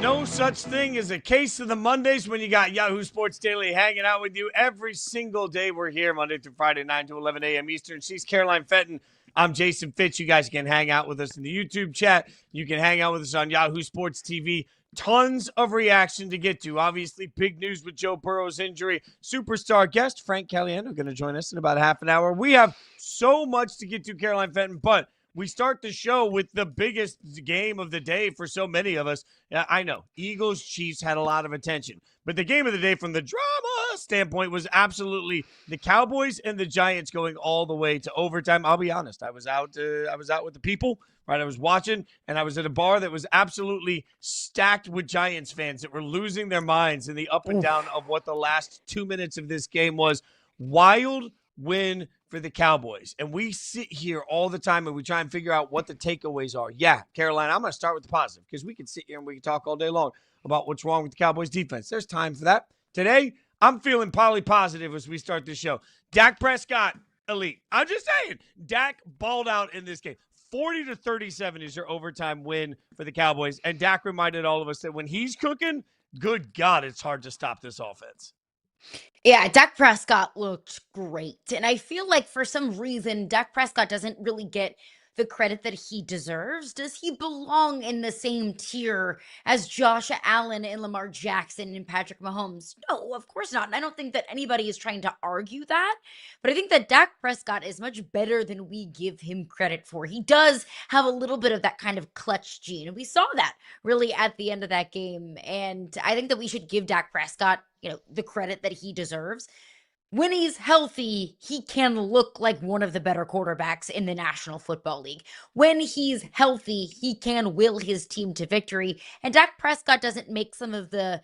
no such thing as a case of the Mondays when you got Yahoo Sports Daily hanging out with you every single day. We're here Monday through Friday, 9 to 11 a.m. Eastern. She's Caroline Fenton. I'm Jason Fitz. You guys can hang out with us in the YouTube chat. You can hang out with us on Yahoo Sports TV. Tons of reaction to get to. Obviously, big news with Joe Burrow's injury. Superstar guest Frank Caliendo going to join us in about half an hour. We have so much to get to, Caroline Fenton, but we start the show with the biggest game of the day for so many of us. I know, Eagles-Chiefs had a lot of attention, but the game of the day from the drama standpoint was absolutely the Cowboys and the Giants going all the way to overtime. I'll be honest, I was out with the people, right? I was watching, and I was at a bar that was absolutely stacked with Giants fans that were losing their minds in the up and down of what the last 2 minutes of this game was. Wild win for the Cowboys. And we sit here all the time and we try and figure out what the takeaways are. Yeah, Caroline, I'm going to start with the positive because we can sit here and we can talk all day long about what's wrong with the Cowboys defense. There's time for that. Today, I'm feeling positive as we start the show. Dak Prescott, elite. I'm just saying, Dak balled out in this game. 40-37 is your overtime win for the Cowboys. And Dak reminded all of us that when he's cooking, good God, it's hard to stop this offense. Yeah, Dak Prescott looked great. And I feel like for some reason, Dak Prescott doesn't really get the credit that he deserves. Does he belong in the same tier as Josh Allen and Lamar Jackson and Patrick Mahomes? No, of course not. And I don't think that anybody is trying to argue that. But I think that Dak Prescott is much better than we give him credit for. He does have a little bit of that kind of clutch gene. And we saw that really at the end of that game. And I think that we should give Dak Prescott, the credit that he deserves. When he's healthy, he can look like one of the better quarterbacks in the National Football League. When he's healthy, he can will his team to victory. And Dak Prescott doesn't make some of the,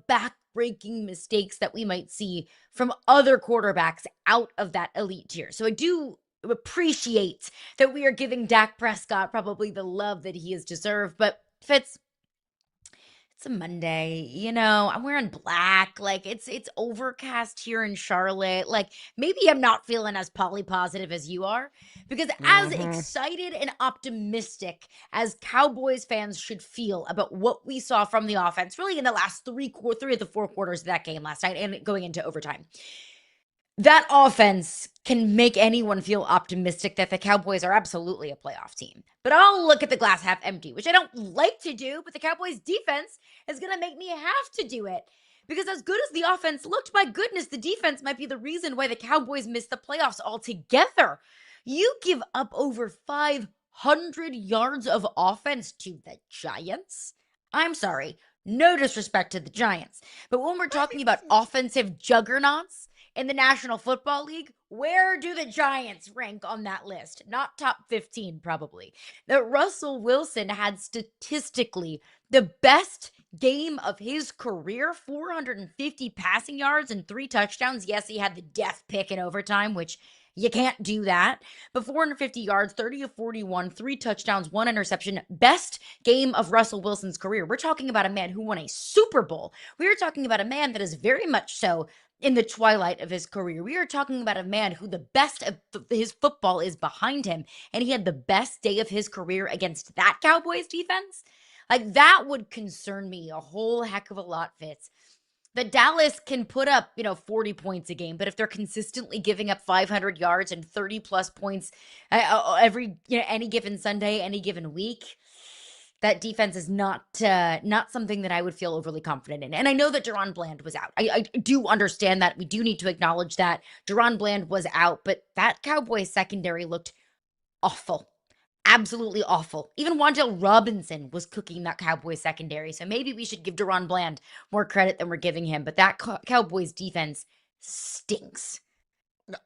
back-breaking mistakes that we might see from other quarterbacks out of that elite tier. So I do appreciate that we are giving Dak Prescott probably the love that he has deserved. But Fitz, it's a Monday, I'm wearing black. Like it's overcast here in Charlotte. Like maybe I'm not feeling as positive as you are, because as excited and optimistic as Cowboys fans should feel about what we saw from the offense, really in the last three of the four quarters of that game last night and going into overtime, that offense can make anyone feel optimistic that the Cowboys are absolutely a playoff team. But I'll look at the glass half empty, which I don't like to do, but the Cowboys defense is going to make me have to do it. Because as good as the offense looked, my goodness, the defense might be the reason why the Cowboys missed the playoffs altogether. You give up over 500 yards of offense to the Giants? I'm sorry, no disrespect to the Giants. But when we're talking about offensive juggernauts in the National Football League, where do the Giants rank on that list? Not top 15, probably. That Russell Wilson had statistically the best game of his career, 450 passing yards and 3 touchdowns. Yes, he had the death pick in overtime, which you can't do that. But 450 yards, 30 of 41, 3 touchdowns, 1 interception. Best game of Russell Wilson's career. We're talking about a man who won a Super Bowl. We are talking about a man that is very much so in the twilight of his career. We are talking about a man who the best of his football is behind him, and he had the best day of his career against that Cowboys defense. Like, that would concern me a whole heck of a lot, Fitz. That Dallas can put up, 40 points a game, but if they're consistently giving up 500 yards and 30 plus points every, any given Sunday, any given week, that defense is not something that I would feel overly confident in. And I know that Deron Bland was out. I do understand that. We do need to acknowledge that Deron Bland was out, but that Cowboys secondary looked awful. Absolutely awful. Even Wan'Dale Robinson was cooking that Cowboys secondary. So maybe we should give Deron Bland more credit than we're giving him. But that Cowboys defense stinks.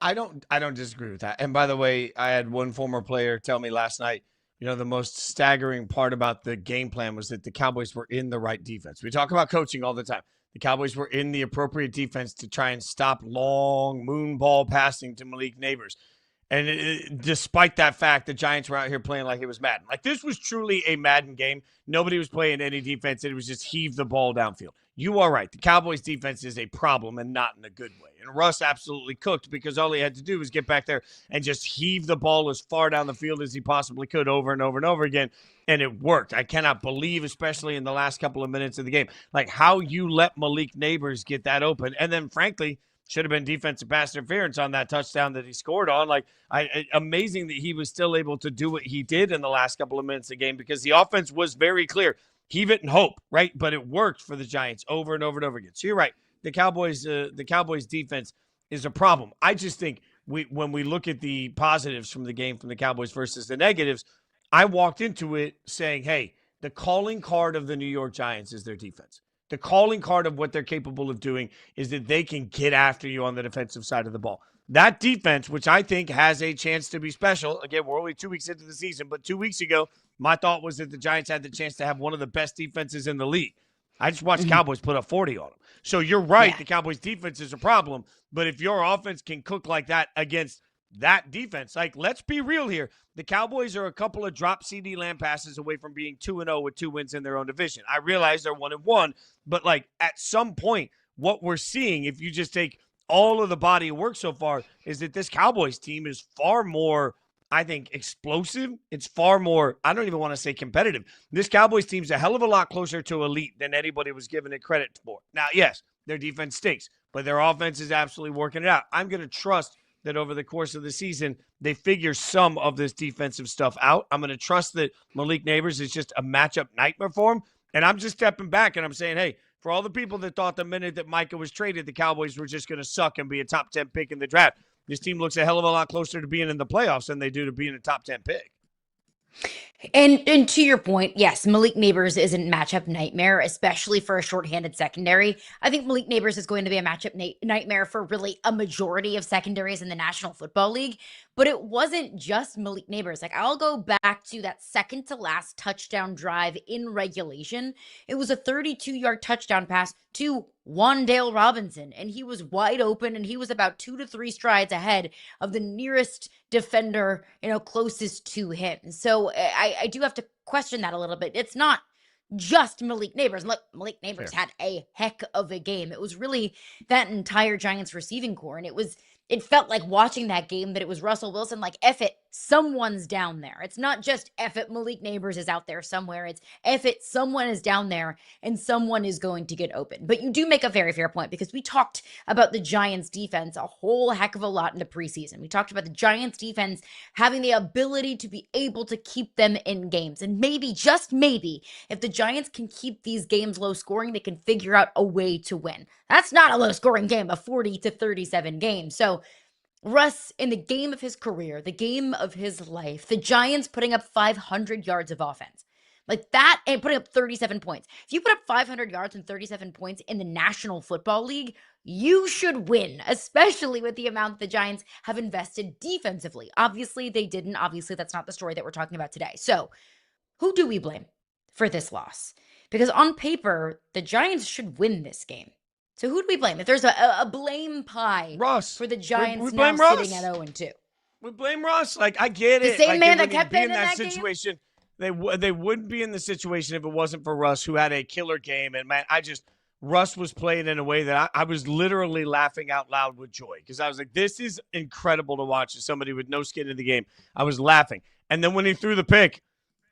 I don't disagree with that. And by the way, I had one former player tell me last night, the most staggering part about the game plan was that the Cowboys were in the right defense. We talk about coaching all the time. The Cowboys were in the appropriate defense to try and stop long moon ball passing to Malik Neighbors. And despite that fact, the Giants were out here playing like it was Madden. Like, this was truly a Madden game. Nobody was playing any defense. It was just heave the ball downfield. You are right. The Cowboys' defense is a problem, and not in a good way. And Russ absolutely cooked, because all he had to do was get back there and just heave the ball as far down the field as he possibly could over and over and over again. And it worked. I cannot believe, especially in the last couple of minutes of the game, like how you let Malik Neighbors get that open. And then, frankly, should have been defensive pass interference on that touchdown that he scored on. Like, amazing that he was still able to do what he did in the last couple of minutes of the game, because the offense was very clear. Heave it and hope, right? But it worked for the Giants over and over and over again. So you're right. The Cowboys defense is a problem. I just think when we look at the positives from the game from the Cowboys versus the negatives, I walked into it saying, hey, the calling card of the New York Giants is their defense. The calling card of what they're capable of doing is that they can get after you on the defensive side of the ball. That defense, which I think has a chance to be special. Again, we're only 2 weeks into the season, but 2 weeks ago, my thought was that the Giants had the chance to have one of the best defenses in the league. I just watched Cowboys put up 40 on them. So you're right, yeah. The Cowboys defense is a problem, but if your offense can cook like that against that defense, like, let's be real here. The Cowboys are a couple of drop CeeDee Lamb passes away from being 2-0 with 2 wins in their own division. I realize they're 1-1, but like, at some point, what we're seeing, if you just take all of the body of work so far, is that this Cowboys team is far more, I think, explosive. It's far more, I don't even want to say competitive. This Cowboys team's a hell of a lot closer to elite than anybody was giving it credit for. Now, yes, their defense stinks, but their offense is absolutely working it out. I'm going to trust that over the course of the season, they figure some of this defensive stuff out. I'm going to trust that Malik Neighbors is just a matchup nightmare for him. And I'm just stepping back and I'm saying, hey, for all the people that thought the minute that Micah was traded, the Cowboys were just going to suck and be a top 10 pick in the draft, this team looks a hell of a lot closer to being in the playoffs than they do to being a top 10 pick. And to your point, yes, Malik Neighbors is a matchup nightmare, especially for a shorthanded secondary. I think Malik Neighbors is going to be a matchup nightmare for really a majority of secondaries in the National Football League. But it wasn't just Malik Neighbors. Like, I'll go back to that second to last touchdown drive in regulation. It was a 32-yard touchdown pass to Wan'Dale Robinson, and he was wide open, and he was about 2 to 3 strides ahead of the nearest defender, closest to him. So I do have to question that a little bit. It's not just Malik Neighbors. Look, Malik Neighbors had a heck of a game. It was really that entire Giants receiving core, and it felt like watching that game that it was Russell Wilson, like, F it, someone's down there. It's not just F it, Malik Neighbors is out there somewhere. It's F it, someone is down there and someone is going to get open. But you do make a very fair point, because we talked about the Giants defense a whole heck of a lot in the preseason. We talked about the Giants defense having the ability to be able to keep them in games. And maybe, just maybe, if the Giants can keep these games low scoring, they can figure out a way to win. That's not a low scoring game, a 40-37 game. So Russ, in the game of his career, the game of his life, the Giants putting up 500 yards of offense. Like that, and putting up 37 points. If you put up 500 yards and 37 points in the National Football League, you should win, especially with the amount the Giants have invested defensively. Obviously, they didn't. Obviously, that's not the story that we're talking about today. So, who do we blame for this loss? Because on paper, the Giants should win this game. So who do we blame? If there's a blame pie Russ, for the Giants we now Russ. sitting at 0-2. We blame Russ. Like, I get it. The same like, man that kept being in that situation. Game? They wouldn't be in the situation if it wasn't for Russ, who had a killer game. And, man, Russ was playing in a way that I was literally laughing out loud with joy, because I was like, this is incredible to watch as somebody with no skin in the game. I was laughing. And then when he threw the pick,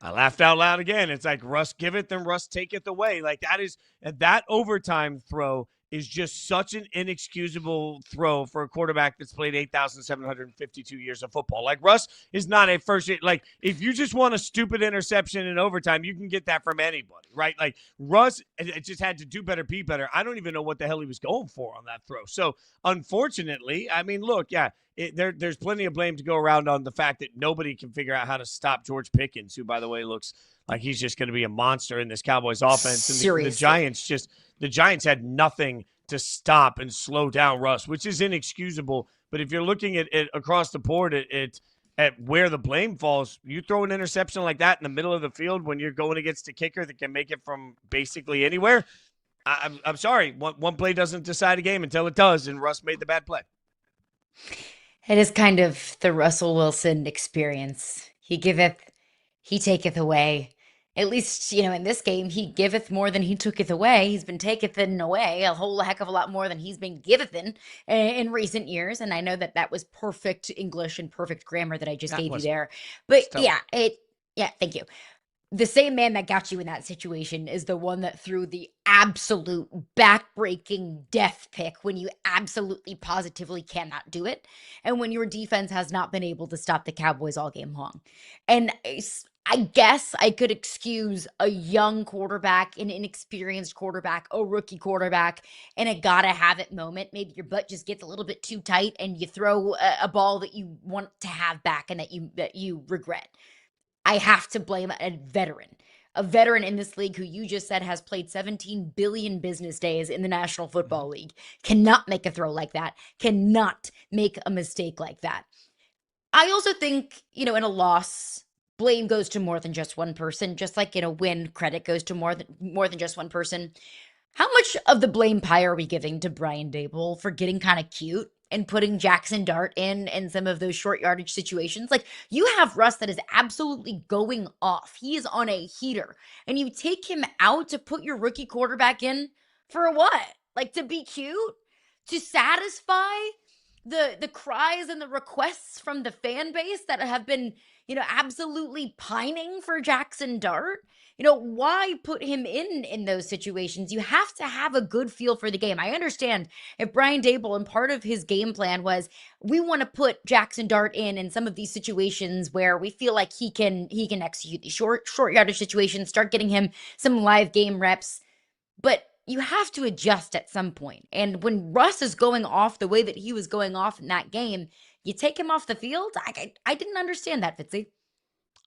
I laughed out loud again. It's like, Russ give it, then Russ take it away. Like, that overtime throw is just such an inexcusable throw for a quarterback that's played 8,752 years of football. Like, Russ is not a first – like, if you just want a stupid interception in overtime, you can get that from anybody, right? Like, Russ it just had to do better, be better. I don't even know what the hell he was going for on that throw. So, unfortunately, I mean, look, yeah, there's plenty of blame to go around on the fact that nobody can figure out how to stop George Pickens, who, by the way, looks like he's just going to be a monster in this Cowboys offense. And the Giants had nothing to stop and slow down Russ, which is inexcusable. But if you're looking at it across the board at where the blame falls, you throw an interception like that in the middle of the field when you're going against a kicker that can make it from basically anywhere. I'm sorry. One play doesn't decide a game until it does, and Russ made the bad play. It is kind of the Russell Wilson experience. He giveth, he taketh away. At least, in this game, he giveth more than he tooketh away. He's been taketh in away a whole heck of a lot more than he's been giveth in recent years. And I know that that was perfect English and perfect grammar that I just That gave you was there. But stellar. yeah, thank you. The same man that got you in that situation is the one that threw the absolute back-breaking death pick when you absolutely positively cannot do it, and when your defense has not been able to stop the Cowboys all game long. And I guess I could excuse a young quarterback, an inexperienced quarterback, a rookie quarterback, and a gotta have it moment. Maybe your butt just gets a little bit too tight and you throw a ball that you want to have back and that you regret. I have to blame a veteran in this league who you just said has played 17 billion business days in the National Mhm. Football League, cannot make a throw like that, cannot make a mistake like that. I also think, in a loss, blame goes to more than just one person, just like in a win, credit goes to more than just one person. How much of the blame pie are we giving to Brian Dable for getting kind of cute and putting Jackson Dart in some of those short yardage situations? Like, you have Russ that is absolutely going off. He is on a heater, and you take him out to put your rookie quarterback in for what? Like, to be cute? To satisfy the cries and the requests from the fan base that have been, absolutely pining for Jackson Dart? Why put him in those situations? You have to have a good feel for the game. I understand if Brian Dable and part of his game plan was we want to put Jackson Dart in some of these situations where we feel like he can execute these short yardage situations, start getting him some live game reps. But you have to adjust at some point. And when Russ is going off the way that he was going off in that game, you take him off the field. I didn't understand that, Fitzy.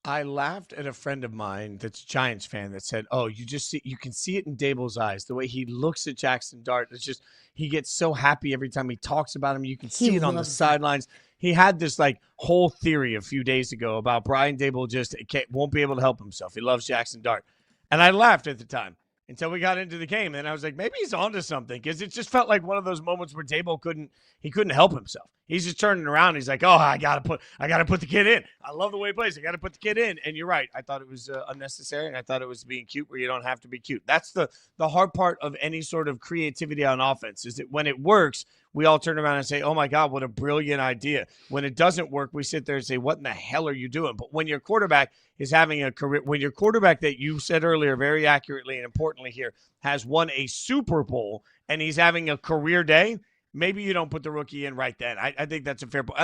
I laughed at a friend of mine that's a Giants fan that said, "Oh, you can see it in Dable's eyes, the way he looks at Jackson Dart. It's just he gets so happy every time he talks about him. You can He see it on the loves him. sidelines." He had this like whole theory a few days ago about Brian Dable just won't be able to help himself. He loves Jackson Dart, and I laughed at the time until we got into the game, and I was like, maybe he's onto something because it just felt like one of those moments where Dable couldn't help himself. He's just turning around. He's like, "Oh, I gotta put the kid in. I love the way he plays. I gotta put the kid in." And you're right. I thought it was unnecessary, and I thought it was being cute where you don't have to be cute. That's the hard part of any sort of creativity on offense is that when it works, we all turn around and say, "Oh my God, what a brilliant idea." When it doesn't work, we sit there and say, "What in the hell are you doing?" But when your quarterback is having a career, when your quarterback that you said earlier very accurately and importantly here has won a Super Bowl and he's having a career day, maybe you don't put the rookie in right then. I think that's a fair point.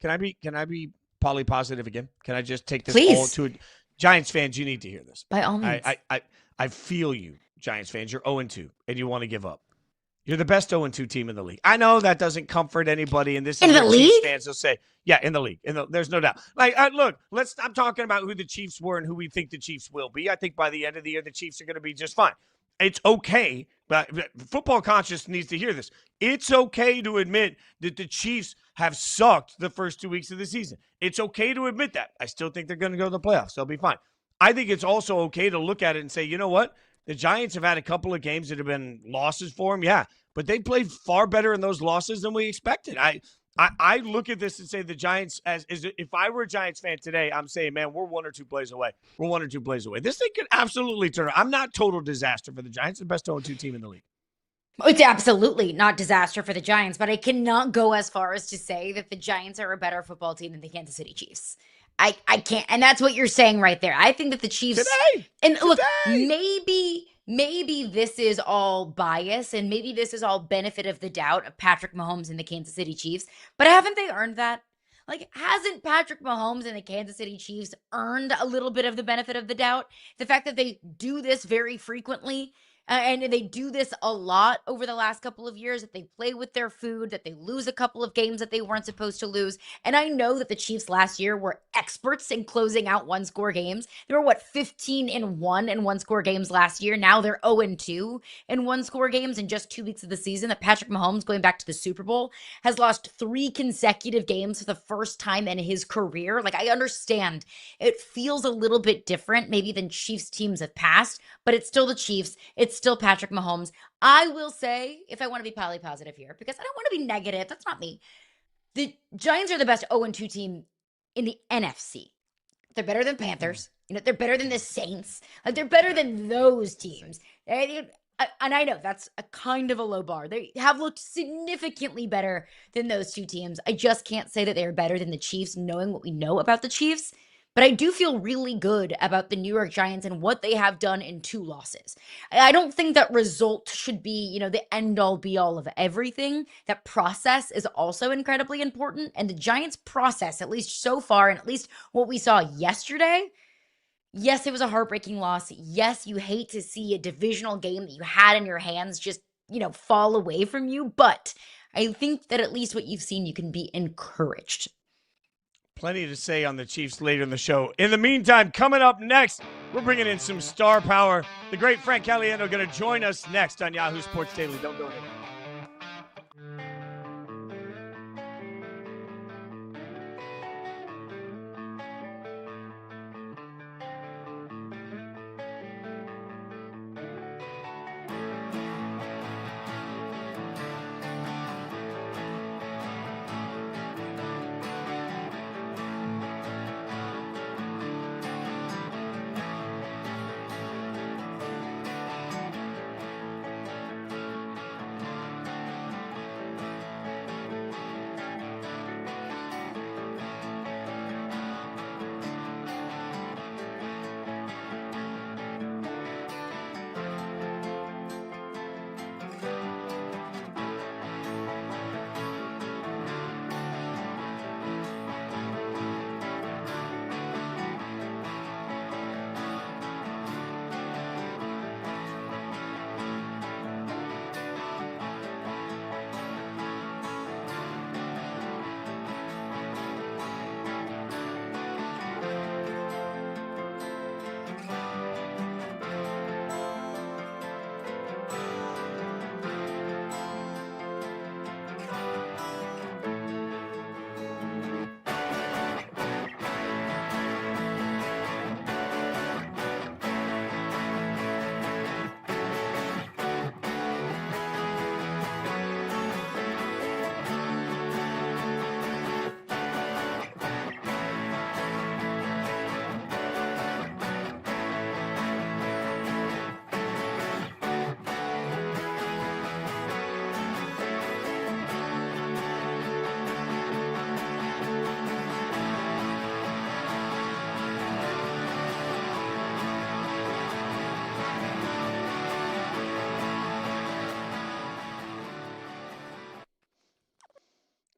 Can I be poly positive again? Can I just take this all Please, to Giants fans? You need to hear this. by all I means. I I, I feel you, Giants fans. You're 0-2 and you want to give up. You're the best 0-2 team in the league. I know that doesn't comfort anybody, and this In is the what Chiefs league? fans will say. Yeah, in the league. There's no doubt. Like, look, let's stop talking about who the Chiefs were and who we think the Chiefs will be. I think by the end of the year, the Chiefs are going to be just fine. It's okay, but football conscious needs to hear this. It's okay to admit that the Chiefs have sucked the first 2 weeks of the season. It's okay to admit that. I still think they're going to go to the playoffs. They'll be fine. I think it's also okay to look at it and say, you know what? The Giants have had a couple of games that have been losses for them. Yeah, but they played far better in those losses than we expected. I look at this and say the Giants as if I were a Giants fan today, I'm saying, man, we're 1 or 2 plays away. We're 1 or 2 plays away. This thing could absolutely turn. I'm not total disaster for the Giants, the best 0-2 team in the league. It's absolutely not disaster for the Giants, but I cannot go as far as to say that the Giants are a better football team than the Kansas City Chiefs. I can't, and that's what you're saying right there. I think that the Chiefs, Today, and look, today. maybe this is all bias and maybe this is all benefit of the doubt of Patrick Mahomes and the Kansas City Chiefs, but haven't they earned that? Like, hasn't Patrick Mahomes and the Kansas City Chiefs earned a little bit of the benefit of the doubt? The fact that they do this very frequently, and they do this a lot over the last couple of years, that they play with their food, that they lose a couple of games that they weren't supposed to lose. And I know that the Chiefs last year were experts in closing out one-score games. They were, 15-1 in one-score games last year. Now they're 0-2 in one-score games in just 2 weeks of the season. That Patrick Mahomes, going back to the Super Bowl, has lost 3 consecutive games for the first time in his career. Like, I understand it feels a little bit different maybe than Chiefs teams have passed, but it's still the Chiefs. It's still Patrick Mahomes. I will say, if I want to be poly positive here, because I don't want to be negative, that's not me. The Giants are the best 0-2 team in the NFC. They're better than Panthers. They're better than the Saints. They're better than those teams. And I know that's a kind of a low bar. They have looked significantly better than those two teams. I just can't say that they are better than the Chiefs, knowing what we know about the Chiefs. But I do feel really good about the New York Giants and what they have done in 2 losses. I don't think that result should be, the end all be all of everything. That process is also incredibly important. And the Giants' process, at least so far, and at least what we saw yesterday, yes, it was a heartbreaking loss. Yes, you hate to see a divisional game that you had in your hands just, fall away from you. But I think that at least what you've seen, you can be encouraged. Plenty to say on the Chiefs later in the show. In the meantime, coming up next, we're bringing in some star power. The great Frank Caliendo going to join us next on Yahoo Sports Daily. Don't go anywhere.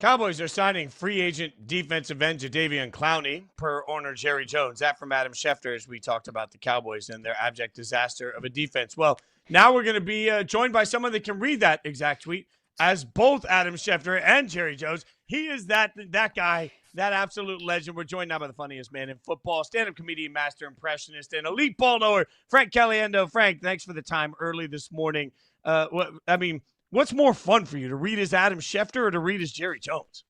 Cowboys are signing free agent defensive end Jadeveon Clowney, per owner Jerry Jones. That from Adam Schefter, as we talked about the Cowboys and their abject disaster of a defense. Well, now we're going to be joined by someone that can read that exact tweet as both Adam Schefter and Jerry Jones. He is that guy, that absolute legend. We're joined now by the funniest man in football, stand-up comedian, master impressionist, and elite ball knower, Frank Caliendo. Frank, thanks for the time early this morning. What's more fun for you, to read as Adam Schefter or to read as Jerry Jones?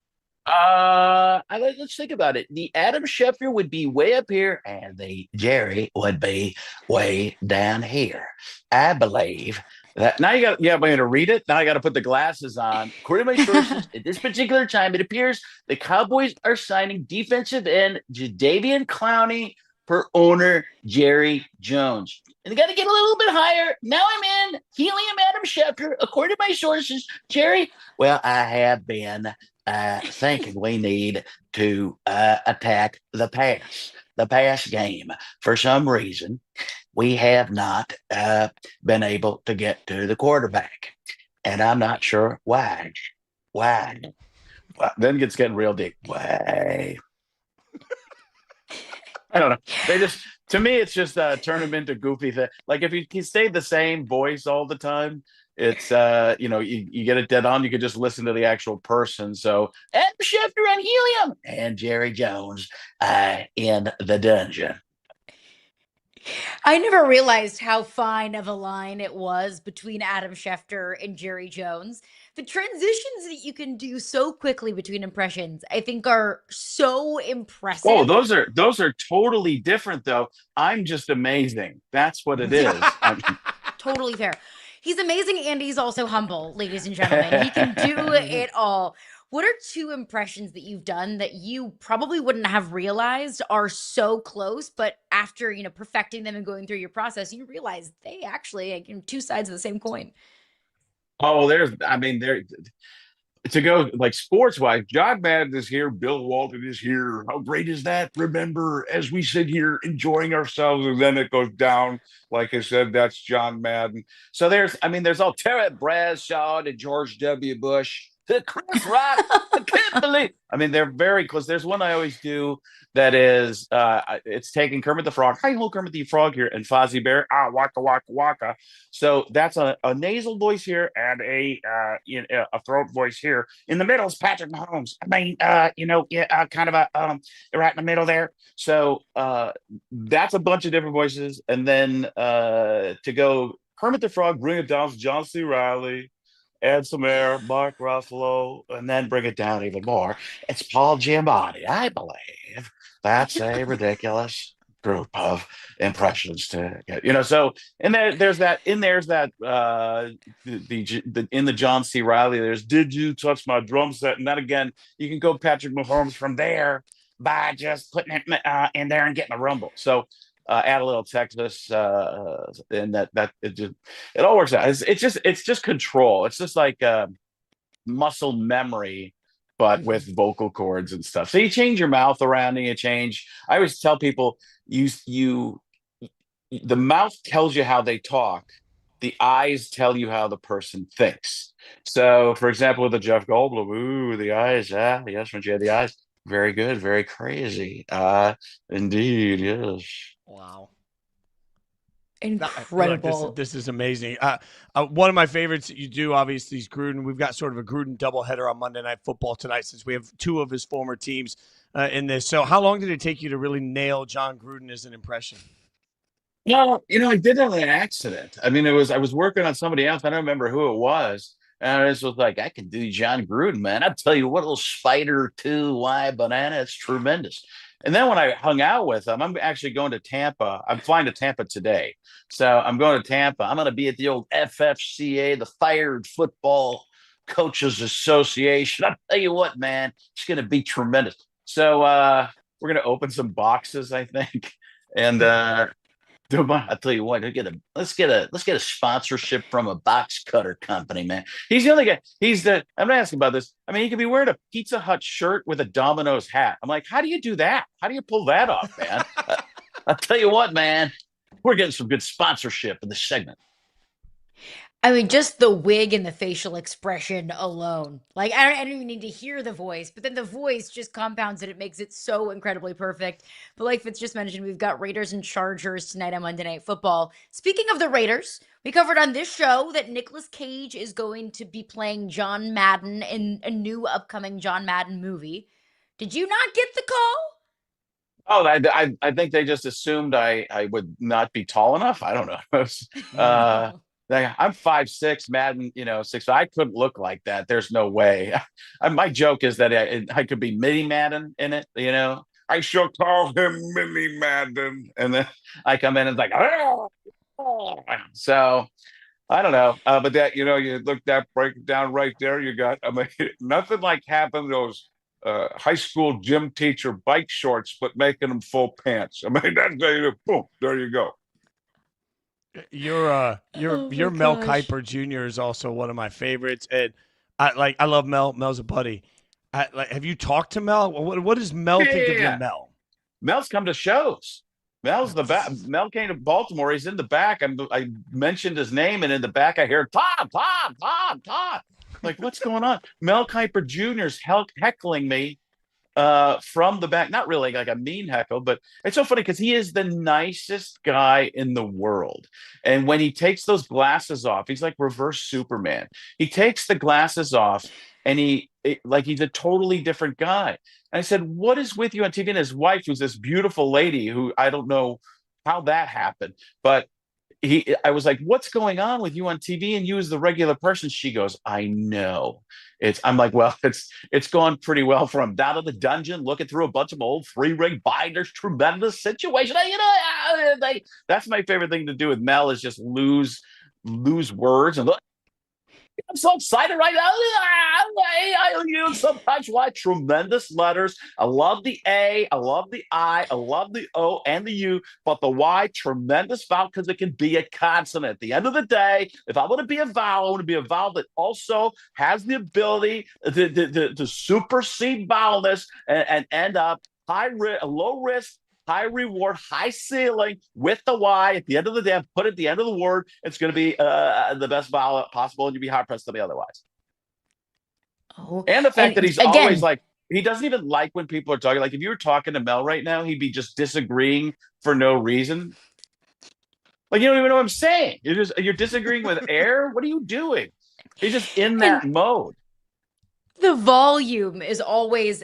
Let's think about it. The Adam Schefter would be way up here, and the Jerry would be way down here. I believe that now I'm going to read it. Now I got to put the glasses on. According to my sources, at this particular time, it appears the Cowboys are signing defensive end Jadeveon Clowney per owner Jerry Jones. And they got to get a little bit higher. Now I'm in helium Adam Schefter. According to my sources, Jerry, well, I have been thinking we need to attack the pass game. For some reason, we have not been able to get to the quarterback. And I'm not sure why. Why? Well, then it's getting real deep. Why? I don't know. To me, it's just turn him into goofy thing. Like if he stayed the same voice all the time, it's you get it dead on. You could just listen to the actual person. So Adam Schefter and helium and Jerry Jones in the dungeon. I never realized how fine of a line it was between Adam Schefter and Jerry Jones. The transitions that you can do so quickly between impressions, I think, are so impressive. Oh, those are totally different, though. I'm just amazing. That's what it is. Totally fair. He's amazing, and he's also humble, ladies and gentlemen. He can do it all. What are two impressions that you've done that you probably wouldn't have realized are so close, but after, perfecting them and going through your process, you realize they actually, like, two sides of the same coin? Oh, there to go like sports wise, John Madden is here, Bill Walton is here. How great is that? Remember, as we sit here enjoying ourselves, and then it goes down. Like I said, that's John Madden. So there's all Terry Bradshaw to George W. Bush to Chris Rock. I can't believe. I mean, they're very close. There's one I always do that is it's taking Kermit the Frog. Hi ho, Kermit the Frog here, and Fozzie Bear. Ah, waka waka waka. So that's a nasal voice here and a throat voice here. In the middle is Patrick Mahomes. I mean, kind of a right in the middle there. So that's a bunch of different voices, and then to go Kermit the Frog, bring it down to John C. Riley, add some air, Mark Ruffalo, and then bring it down even more. It's Paul Giamatti, I believe. That's a ridiculous group of impressions to get, So, and there's that in the John C. Riley. There's "Did you touch my drum set?" And then again, you can go Patrick Mahomes from there by just putting it in there and getting a rumble. So add a little Texas, and it all works out. It's just control. It's just like muscle memory, but with vocal cords and stuff. So you change your mouth around and you change. I always tell people the mouth tells you how they talk. The eyes tell you how the person thinks. So, for example, with the Jeff Goldblum, ooh, the eyes, yes, when you had the eyes, very good, very crazy. Indeed, yes. Wow. Incredible. This is amazing. One of my favorites that you do, obviously, is Gruden. We've got sort of a Gruden doubleheader on Monday Night Football tonight since we have two of his former teams in this. So how long did it take you to really nail John Gruden as an impression? Well, I did it on an accident. I mean, I was working on somebody else. I don't remember who it was. And I just was like, I can do John Gruden, man. I'll tell you what, little spider 2Y banana, it's tremendous. And then when I hung out with him, I'm actually going to Tampa. I'm flying to Tampa today. So I'm going to Tampa. I'm going to be at the old FFCA, the Fired Football Coaches Association. I'll tell you what, man, it's going to be tremendous. So we're going to open some boxes, I think. And I'll tell you what, let's get a sponsorship from a box cutter company, man. He's the only guy. I'm not asking about this. I mean, he could be wearing a Pizza Hut shirt with a Domino's hat. I'm like, how do you do that? How do you pull that off, man? I'll tell you what, man, we're getting some good sponsorship in this segment. I mean, just the wig and the facial expression alone. Like, I don't even need to hear the voice, but then the voice just compounds it. It makes it so incredibly perfect. But like Fitz just mentioned, we've got Raiders and Chargers tonight on Monday Night Football. Speaking of the Raiders, we covered on this show that Nicolas Cage is going to be playing John Madden in a new upcoming John Madden movie. Did you not get the call? Oh, I think they just assumed I would not be tall enough. I don't know. I'm 5'6", Madden, 6'. I couldn't look like that. There's no way. My joke is that I could be Mini Madden in it. I shall call him Mini Madden, and then I come in and it's like, oh. So I don't know, but that you look that break it down right there. You got nothing like having those high school gym teacher bike shorts, but making them full pants. I mean, boom, there you go. Your Mel Kiper Jr. is also one of my favorites, and I love Mel. Mel's a buddy. Have you talked to Mel? What does Mel think of your Mel? Mel's come to shows. Mel came to Baltimore. He's in the back. I mentioned his name, and in the back I hear Tom. Like, what's going on? Mel Kiper Jr.'s heckling me from the back. Not really like a mean heckle, but it's so funny because he is the nicest guy in the world. And when he takes those glasses off, he's like reverse Superman. He takes the glasses off and he's a totally different guy. And I said, what is with you on TV? And his wife, who's this beautiful lady who I don't know how that happened, but I was like, what's going on with you on TV and you as the regular person? She goes, I know. I'm like, well, it's gone pretty well for him. Down to the dungeon, looking through a bunch of old 3-ring binders, tremendous situation. That's my favorite thing to do with Mel is just lose words and look. I'm so excited right now. I sometimes write tremendous letters. I love the A, I love the I love the O and the U, but the Y, tremendous vowel because it can be a consonant. At the end of the day, if I want to be a vowel, I want to be a vowel that also has the ability to supersede vowelness and end up low risk, high reward, high ceiling with the Y at the end of the day. Put it at the end of the word. It's going to be the best vowel possible, and you'd be hard pressed to be otherwise. Oh, And the fact that he's again, always like, he doesn't even like when people are talking. Like if you were talking to Mel right now, he'd be just disagreeing for no reason. Like you don't even know what I'm saying. You're disagreeing with air. What are you doing? He's just in that mode. the volume is always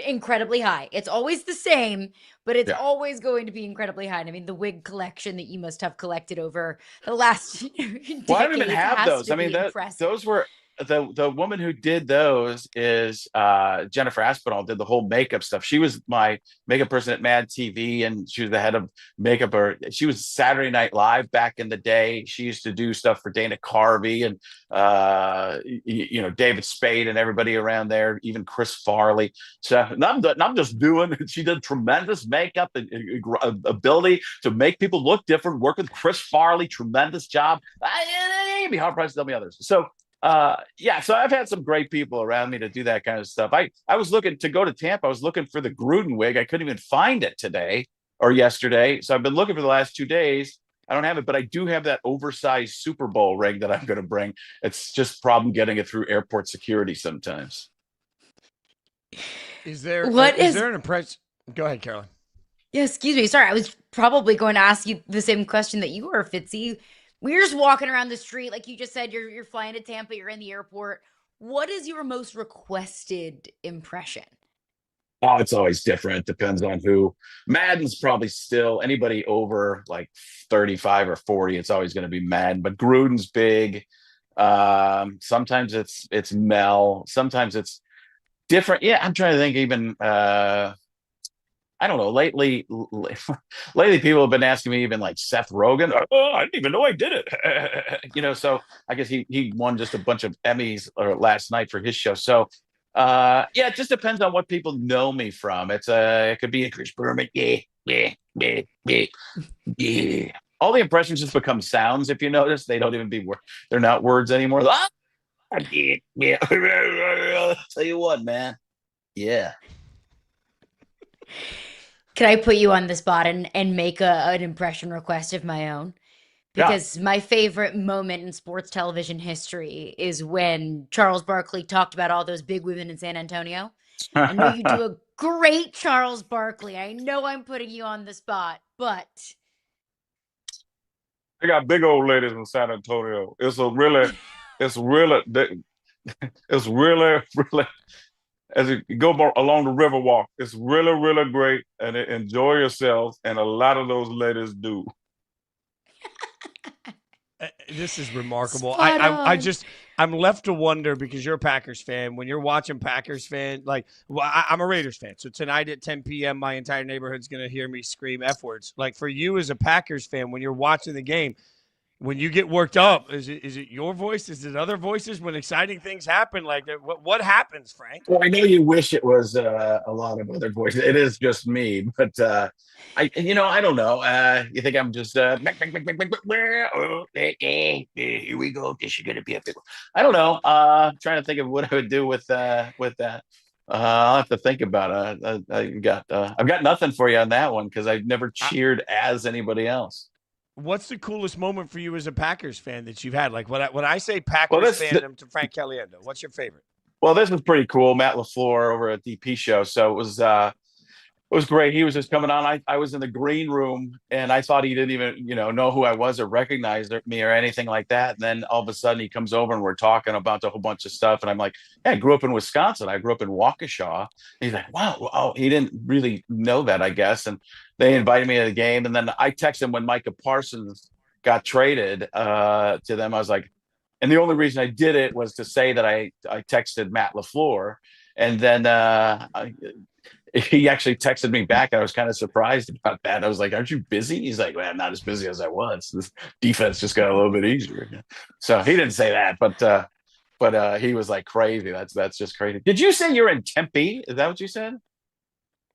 incredibly high. It's always the same, but it's always going to be incredibly high. And I mean, the wig collection that you must have collected over the last decade. Well, I don't even have those. I mean, those were the woman who did those is Jennifer Aspinall, did the whole makeup stuff. She was my makeup person at Mad TV, and she was the head of makeup. She was Saturday Night Live back in the day. She used to do stuff for Dana Carvey and David Spade and everybody around there, even Chris Farley. So I'm just doing. She did tremendous makeup and ability to make people look different. Work with Chris Farley, tremendous job. It'd be hard pressed to tell me others. So. So I've had some great people around me to do that kind of stuff. I was looking to go to Tampa. I was looking for the Gruden wig. I couldn't even find it today or yesterday. So I've been looking for the last 2 days. I don't have it, but I do have that oversized Super Bowl ring that I'm going to bring. It's just a problem getting it through airport security sometimes. Is there an impression? Go ahead, Caroline. Yeah, excuse me. Sorry, I was probably going to ask you the same question that you were, Fitzy. We're just walking around the street, like you just said, you're flying to Tampa, you're in the airport. What is your most requested impression? Oh, it's always different. Depends on who. Madden's probably still anybody over like 35 or 40. It's always going to be Madden, but Gruden's big. Sometimes it's Mel. Sometimes it's different. Yeah, I'm trying to think. Even I don't know. Lately, people have been asking me, even like Seth Rogen. Oh, I didn't even know I did it. So I guess he won just a bunch of Emmys last night for his show. So, it just depends on what people know me from. It could be a Chris Berman. Yeah. All the impressions just become sounds. If you notice, they don't even they're not words anymore. Yeah. Tell you what, man. Yeah. Can I put you on the spot and make an impression request of my own? Because my favorite moment in sports television history is when Charles Barkley talked about all those big women in San Antonio. I know you do a great Charles Barkley. I know I'm putting you on the spot, but they got big old ladies in San Antonio. It's really as you go along the river walk, it's really, really great, and enjoy yourself. And a lot of those ladies do. This is remarkable. I'm left to wonder, because you're a Packers fan. When you're watching Packers fan, I'm a Raiders fan. So tonight at 10 p.m., my entire neighborhood's going to hear me scream F words. Like, for you as a Packers fan, when you're watching the game, when you get worked up, is it your voice? Is it other voices when exciting things happen? Like, what happens, Frank? Well, I know you wish it was a lot of other voices. It is just me, but I don't know. You think I'm just here we go. This is gonna be a big one. I don't know. Trying to think of what I would do with that. I'll have to think about it. I've got nothing for you on that one, because I've never cheered as anybody else. What's the coolest moment for you as a Packers fan that you've had? Like, when I say Packers fandom to Frank Caliendo, what's your favorite? Well, this was pretty cool. Matt LaFleur over at DP show. So it was great. He was just coming on. I was in the green room, and I thought he didn't even, know who I was or recognize me or anything like that. And then all of a sudden he comes over and we're talking about a whole bunch of stuff. And I'm like, yeah, I grew up in Wisconsin. I grew up in Waukesha. And he's like, wow. Oh, he didn't really know that, I guess. And they invited me to the game. And then I texted him when Micah Parsons got traded to them. I was like, and the only reason I did it was to say that I texted Matt LaFleur. And then he actually texted me back. I was kind of surprised about that. I was like, aren't you busy? He's like, well, I'm not as busy as I was. This defense just got a little bit easier. So he didn't say that, but but he was like crazy. That's just crazy. Did you say you're in Tempe? Is that what you said?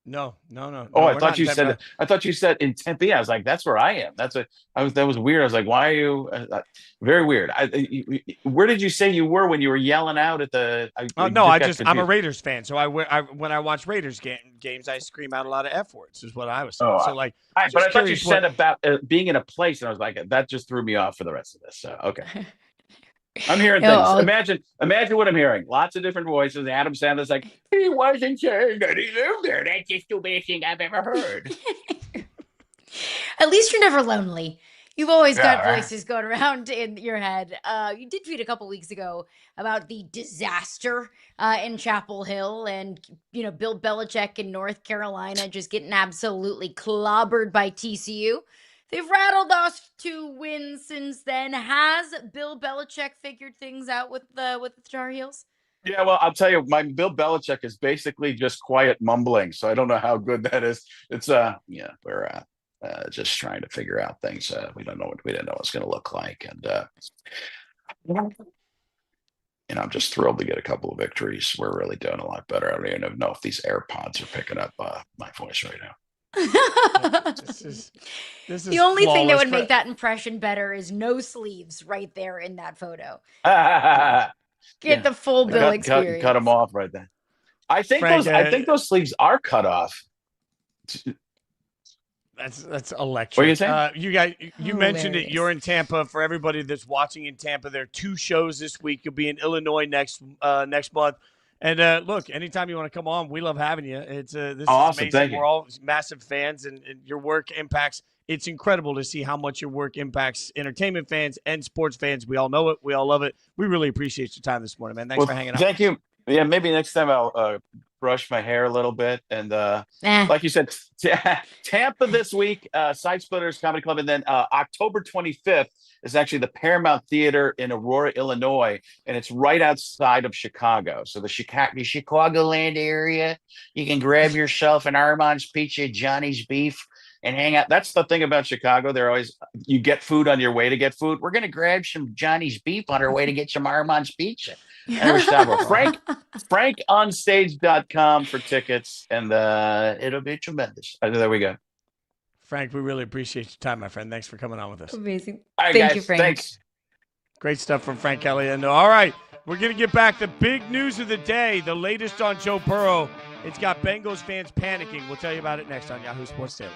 No. Oh, I We're thought not in you said Denver. I thought you said in Tempe. I was like, that's where I am. That was weird. I was like, why are you? Very weird. Where did you say you were when you were yelling out at the? I No, just got I'm a confused. Raiders fan, so when I watch Raiders games, I scream out a lot of F words. Is what I was saying. Oh, So like, but just I thought you curious what. said about being in a place, and I was like, that just threw me off for the rest of this. So okay. I'm hearing things. Oh, Imagine what I'm hearing. Lots of different voices. Adam Sandler's like, he wasn't saying that he lived there. That's the stupidest thing I've ever heard. at least you're never lonely. You've always Yeah, got right. voices going around in your head. You did tweet a couple weeks ago about the disaster in Chapel Hill, and Bill Belichick in North Carolina just getting absolutely clobbered by TCU. They've rattled off 2 wins since then. Has Bill Belichick figured things out with the Tar Heels? Yeah, well, I'll tell you, my Bill Belichick is basically just quiet mumbling, so I don't know how good that is. It's yeah, we're just trying to figure out things. We didn't know what it's going to look like, and I'm just thrilled to get a couple of victories. We're really doing a lot better. I don't even know if these AirPods are picking up my voice right now. This is the only thing that flawless would make that impression better is no sleeves right there in that photo. Get the full Bill experience. Cut them off right there. I think Frank, those sleeves are cut off. That's electric. What are you saying? You guys, you mentioned it. Hilarious. You're in Tampa. For everybody that's watching in Tampa, there are 2 shows this week. You'll be in Illinois next month. And look, anytime you want to come on, we love having you. This is awesome. amazing. Thank you. We're all massive fans, and your work impacts. It's incredible to see how much your work impacts entertainment fans and sports fans. We all know it. We all love it. We really appreciate your time this morning, man. Thanks for hanging out. Thank you. Yeah, maybe next time I'll brush my hair a little bit. And like you said, Tampa this week, Side Splitters Comedy Club. And then October 25th is actually the Paramount Theater in Aurora, Illinois. And it's right outside of Chicago. So the Chicagoland area, you can grab yourself an Armand's Pizza, Johnny's Beef, and hang out. That's the thing about Chicago. They're always, you get food on your way to get food. We're going to grab some Johnny's Beef on our way to get some Armand's Pizza. Never stop. FrankOnStage.com for tickets, and it'll be tremendous. There we go. Frank, we really appreciate your time, my friend. Thanks for coming on with us. Amazing. All right, Thank guys, you, Frank. Thanks. Great stuff from Frank Caliendo. All right, we're going to get back to big news of the day, the latest on Joe Burrow. It's got Bengals fans panicking. We'll tell you about it next on Yahoo Sports Daily.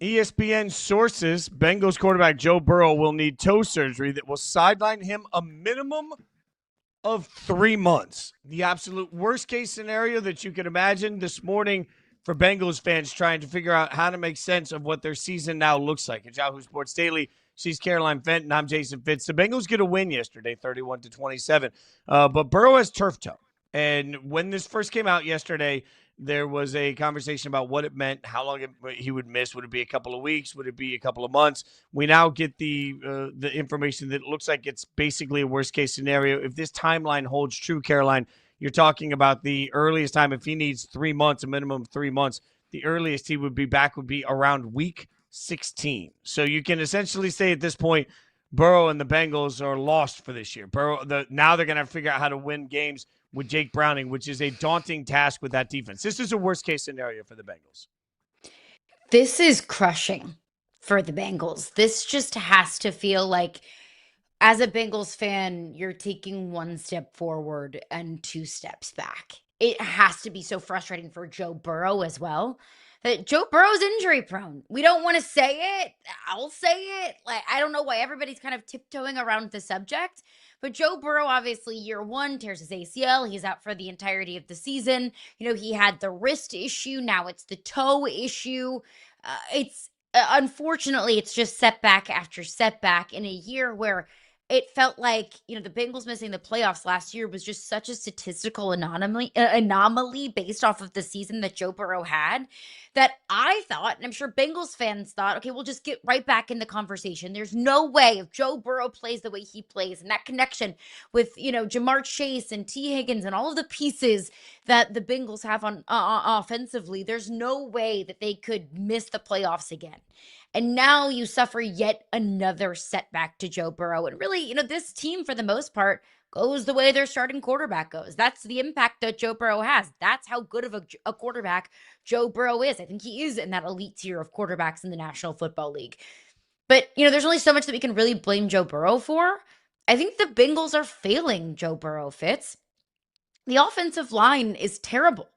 ESPN sources, Bengals quarterback Joe Burrow will need toe surgery that will sideline him a minimum of 3 months. The absolute worst case scenario that you could imagine this morning for Bengals fans trying to figure out how to make sense of what their season now looks like. At Yahoo Sports Daily, she's Caroline Fenton. I'm Jason Fitz. The Bengals get a win yesterday, 31-27. But Burrow has turf toe. And when this first came out yesterday, there was a conversation about what it meant, how long he would miss. Would it be a couple of weeks? Would it be a couple of months? We now get the information that it looks like it's basically a worst-case scenario. If this timeline holds true, Caroline, you're talking about the earliest time. If he needs 3 months, a minimum of 3 months, the earliest he would be back would be around week 16. So you can essentially say at this point, Burrow and the Bengals are lost for this year. Now they're going to figure out how to win games with Jake Browning, which is a daunting task with that defense. This is a worst-case scenario for the Bengals. This is crushing for the Bengals. This just has to feel like, as a Bengals fan, you're taking 1 step forward and 2 steps back. It has to be so frustrating for Joe Burrow as well. That Joe Burrow's injury prone. We don't want to say it. I'll say it. Like, I don't know why everybody's kind of tiptoeing around the subject. But Joe Burrow, obviously, year 1, tears his ACL. He's out for the entirety of the season. He had the wrist issue. Now it's the toe issue. Unfortunately, it's just setback after setback in a year where it felt like, the Bengals missing the playoffs last year was just such a statistical anomaly based off of the season that Joe Burrow had, that I thought, and I'm sure Bengals fans thought, okay, we'll just get right back in the conversation. There's no way if Joe Burrow plays the way he plays and that connection with, Jamar Chase and T. Higgins and all of the pieces that the Bengals have on offensively, there's no way that they could miss the playoffs again. And now you suffer yet another setback to Joe Burrow. And really, this team, for the most part, goes the way their starting quarterback goes. That's the impact that Joe Burrow has. That's how good of a quarterback Joe Burrow is. I think he is in that elite tier of quarterbacks in the National Football League. But, there's only so much that we can really blame Joe Burrow for. I think the Bengals are failing Joe Burrow, Fitz. The offensive line is terrible,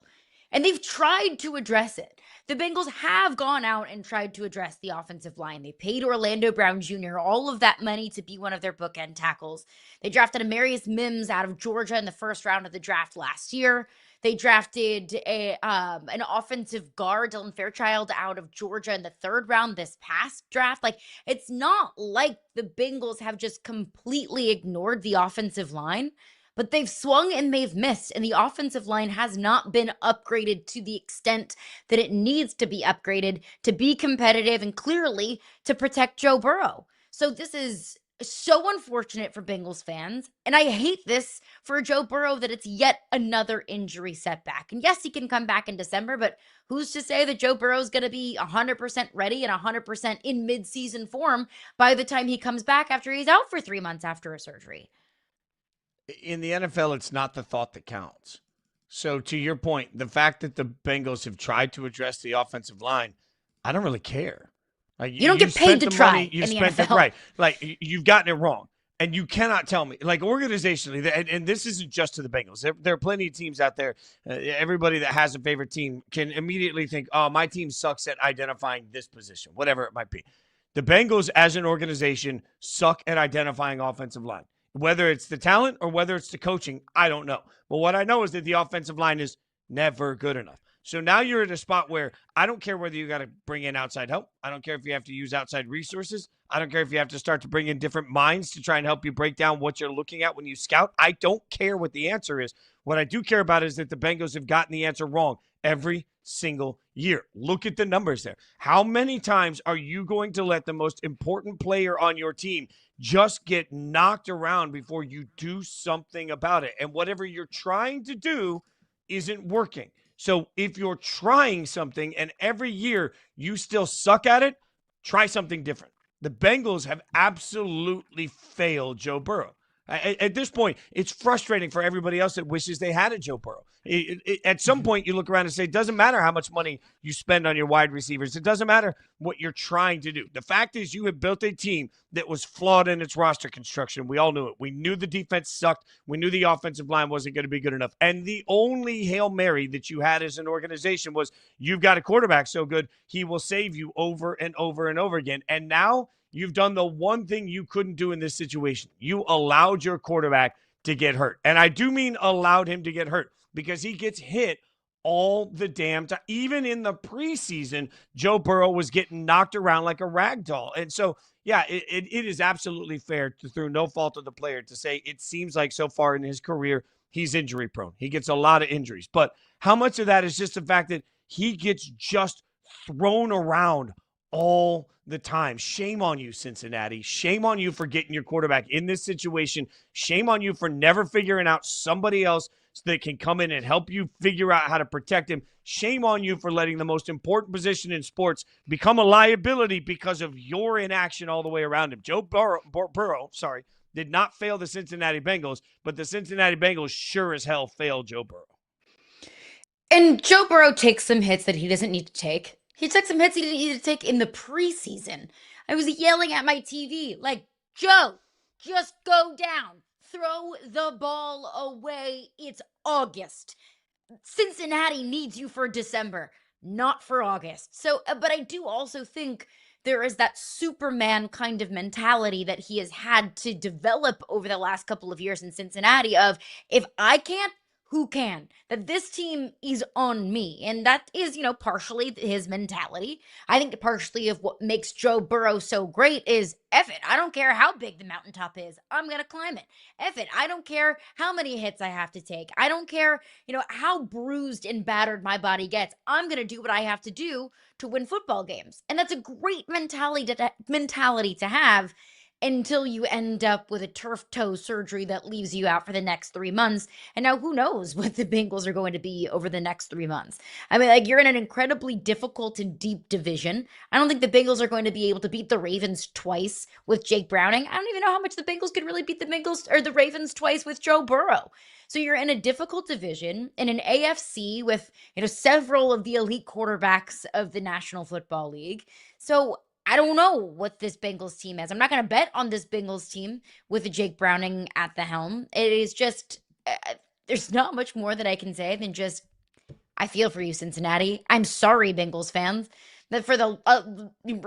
and they've tried to address it. The Bengals have gone out and tried to address the offensive line. They paid Orlando Brown Jr. all of that money to be one of their bookend tackles. They drafted Amarius Mims out of Georgia in the first round of the draft last year. They drafted an offensive guard, Dylan Fairchild, out of Georgia in the 3rd round this past draft. Like, it's not like the Bengals have just completely ignored the offensive line. But they've swung and they've missed, and the offensive line has not been upgraded to the extent that it needs to be upgraded to be competitive and clearly to protect Joe Burrow. So this is so unfortunate for Bengals fans, and I hate this for Joe Burrow that it's yet another injury setback. And yes, he can come back in December, but who's to say that Joe Burrow is going to be 100% ready and 100% in midseason form by the time he comes back after he's out for 3 months after a surgery? In the NFL, it's not the thought that counts. So to your point, the fact that the Bengals have tried to address the offensive line, I don't really care. Like, you don't get paid to try in the NFL. Right. Like, you've gotten it wrong. And you cannot tell me, like, organizationally, and this isn't just to the Bengals. There are plenty of teams out there. Everybody that has a favorite team can immediately think, oh, my team sucks at identifying this position, whatever it might be. The Bengals, as an organization, suck at identifying offensive line. Whether it's the talent or whether it's the coaching, I don't know. But what I know is that the offensive line is never good enough. So now you're at a spot where I don't care whether you got to bring in outside help. I don't care if you have to use outside resources. I don't care if you have to start to bring in different minds to try and help you break down what you're looking at when you scout. I don't care what the answer is. What I do care about is that the Bengals have gotten the answer wrong every single year. Look at the numbers there. How many times are you going to let the most important player on your team just get knocked around before you do something about it? And whatever you're trying to do isn't working. So if you're trying something and every year you still suck at it, try something different. The Bengals have absolutely failed Joe Burrow. At this point, it's frustrating for everybody else that wishes they had a Joe Burrow. At some point, you look around and say, it doesn't matter how much money you spend on your wide receivers. It doesn't matter what you're trying to do. The fact is you have built a team that was flawed in its roster construction. We all knew it. We knew the defense sucked. We knew the offensive line wasn't going to be good enough. And the only Hail Mary that you had as an organization was you've got a quarterback so good, he will save you over and over and over again. And now you've done the one thing you couldn't do in this situation. You allowed your quarterback to get hurt. And I do mean allowed him to get hurt because he gets hit all the damn time. Even in the preseason, Joe Burrow was getting knocked around like a rag doll. And so, yeah, it is absolutely fair through no fault of the player to say it seems like so far in his career, he's injury prone. He gets a lot of injuries. But how much of that is just the fact that he gets just thrown around all the time? Shame on you, Cincinnati. Shame on you for getting your quarterback in this situation. Shame on you for never figuring out somebody else that can come in and help you figure out how to protect him. Shame on you for letting the most important position in sports become a liability because of your inaction all the way around him. Joe Burrow, did not fail the Cincinnati Bengals, but the Cincinnati Bengals sure as hell failed Joe Burrow. And Joe Burrow takes some hits that he doesn't need to take. He took some hits he didn't need to take in the preseason. I was yelling at my TV, like, Joe, just go down. Throw the ball away. It's August. Cincinnati needs you for December, not for August. So, but I do also think there is that Superman kind of mentality that he has had to develop over the last couple of years in Cincinnati of, if I can't, who can? That this team is on me. And that is, partially his mentality. I think partially of what makes Joe Burrow so great is, F it, I don't care how big the mountaintop is. I'm going to climb it. F it, I don't care how many hits I have to take. I don't care, how bruised and battered my body gets. I'm going to do what I have to do to win football games. And that's a great mentality to have until you end up with a turf toe surgery that leaves you out for the next 3 months. And now who knows what the Bengals are going to be over the next 3 months. I mean, you're in an incredibly difficult and deep division. I don't think the Bengals are going to be able to beat the Ravens twice with Jake Browning. I don't even know how much the Bengals could really beat the Bengals or the Ravens twice with Joe Burrow. So you're in a difficult division in an AFC with, several of the elite quarterbacks of the National Football League. So I don't know what this Bengals team is. I'm not going to bet on this Bengals team with a Jake Browning at the helm. It is just, there's not much more that I can say than just, I feel for you, Cincinnati. I'm sorry, Bengals fans, that for the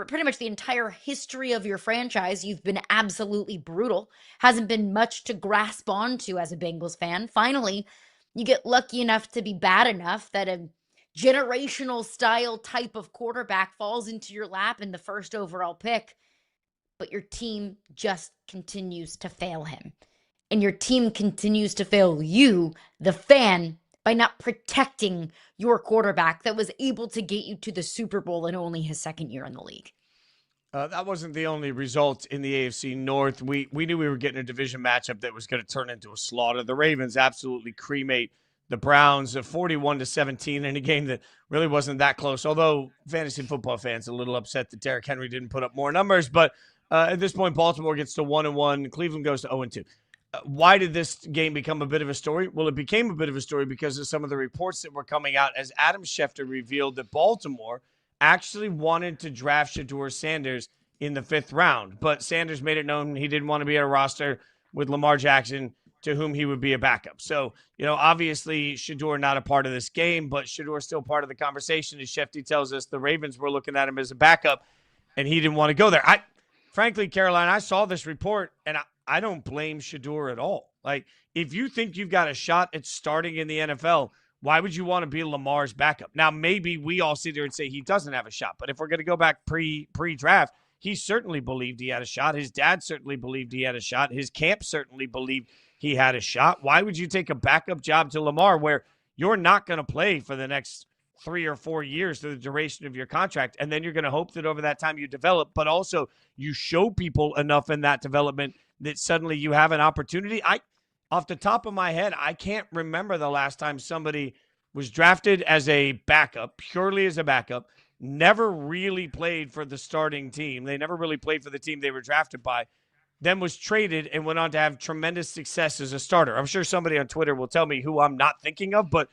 pretty much the entire history of your franchise, you've been absolutely brutal. Hasn't been much to grasp onto as a Bengals fan. Finally, you get lucky enough to be bad enough that a generational style type of quarterback falls into your lap in the first overall pick, but your team just continues to fail him. And your team continues to fail you, the fan, by not protecting your quarterback that was able to get you to the Super Bowl in only his second year in the league. That wasn't the only result in the AFC North. We knew we were getting a division matchup that was going to turn into a slaughter. The Ravens absolutely cremate the Browns 41-17 in a game that really wasn't that close, although fantasy football fans are a little upset that Derrick Henry didn't put up more numbers. But at this point, Baltimore gets to 1-1. Cleveland goes to 0-2. Why did this game become a bit of a story? Well, it became a bit of a story because of some of the reports that were coming out as Adam Schefter revealed that Baltimore actually wanted to draft Shedeur Sanders in the 5th round. But Sanders made it known he didn't want to be on a roster with Lamar Jackson, to whom he would be a backup. So, obviously Shedeur not a part of this game, but Shedeur still part of the conversation. As Schefter tells us, the Ravens were looking at him as a backup, and he didn't want to go there. Frankly, Caroline, I saw this report, and I don't blame Shedeur at all. Like, if you think you've got a shot at starting in the NFL, why would you want to be Lamar's backup? Now, maybe we all sit there and say he doesn't have a shot, but if we're going to go back pre-draft, he certainly believed he had a shot. His dad certainly believed he had a shot. His camp certainly believed he had a shot. Why would you take a backup job to Lamar where you're not going to play for the next 3 or 4 years through the duration of your contract, and then you're going to hope that over that time you develop, but also you show people enough in that development that suddenly you have an opportunity? Off the top of my head, I can't remember the last time somebody was drafted as a backup, purely as a backup, never really played for the starting team. They never really played for the team they were drafted by, then was traded and went on to have tremendous success as a starter. I'm sure somebody on Twitter will tell me who I'm not thinking of, but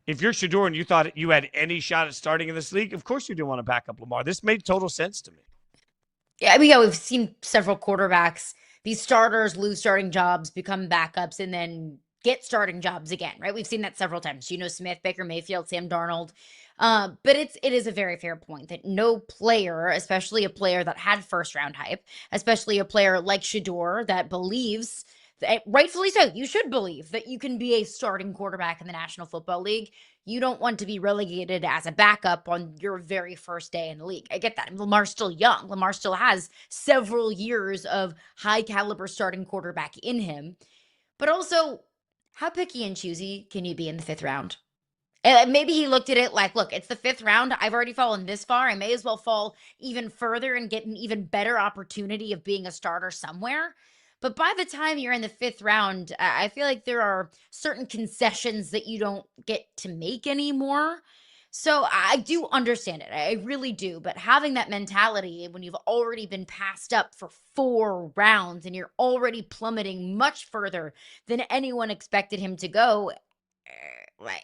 if you're Shedeur and you thought you had any shot at starting in this league, of course you do want to back up Lamar. This made total sense to me. Yeah, I mean, we've seen several quarterbacks, these starters lose starting jobs, become backups, and then get starting jobs again, right? We've seen that several times. Geno Smith, Baker Mayfield, Sam Darnold. But it is a very fair point that no player, especially a player that had first round hype, especially a player like Shedeur that believes, that, rightfully so, you should believe that you can be a starting quarterback in the National Football League. You don't want to be relegated as a backup on your very first day in the league. I get that. Lamar's still young. Lamar still has several years of high caliber starting quarterback in him. But also, how picky and choosy can you be in the 5th round? And maybe he looked at it like, look, it's the 5th round. I've already fallen this far. I may as well fall even further and get an even better opportunity of being a starter somewhere. But by the time you're in the 5th round, I feel like there are certain concessions that you don't get to make anymore. So I do understand it. I really do. But having that mentality when you've already been passed up for 4 rounds and you're already plummeting much further than anyone expected him to go,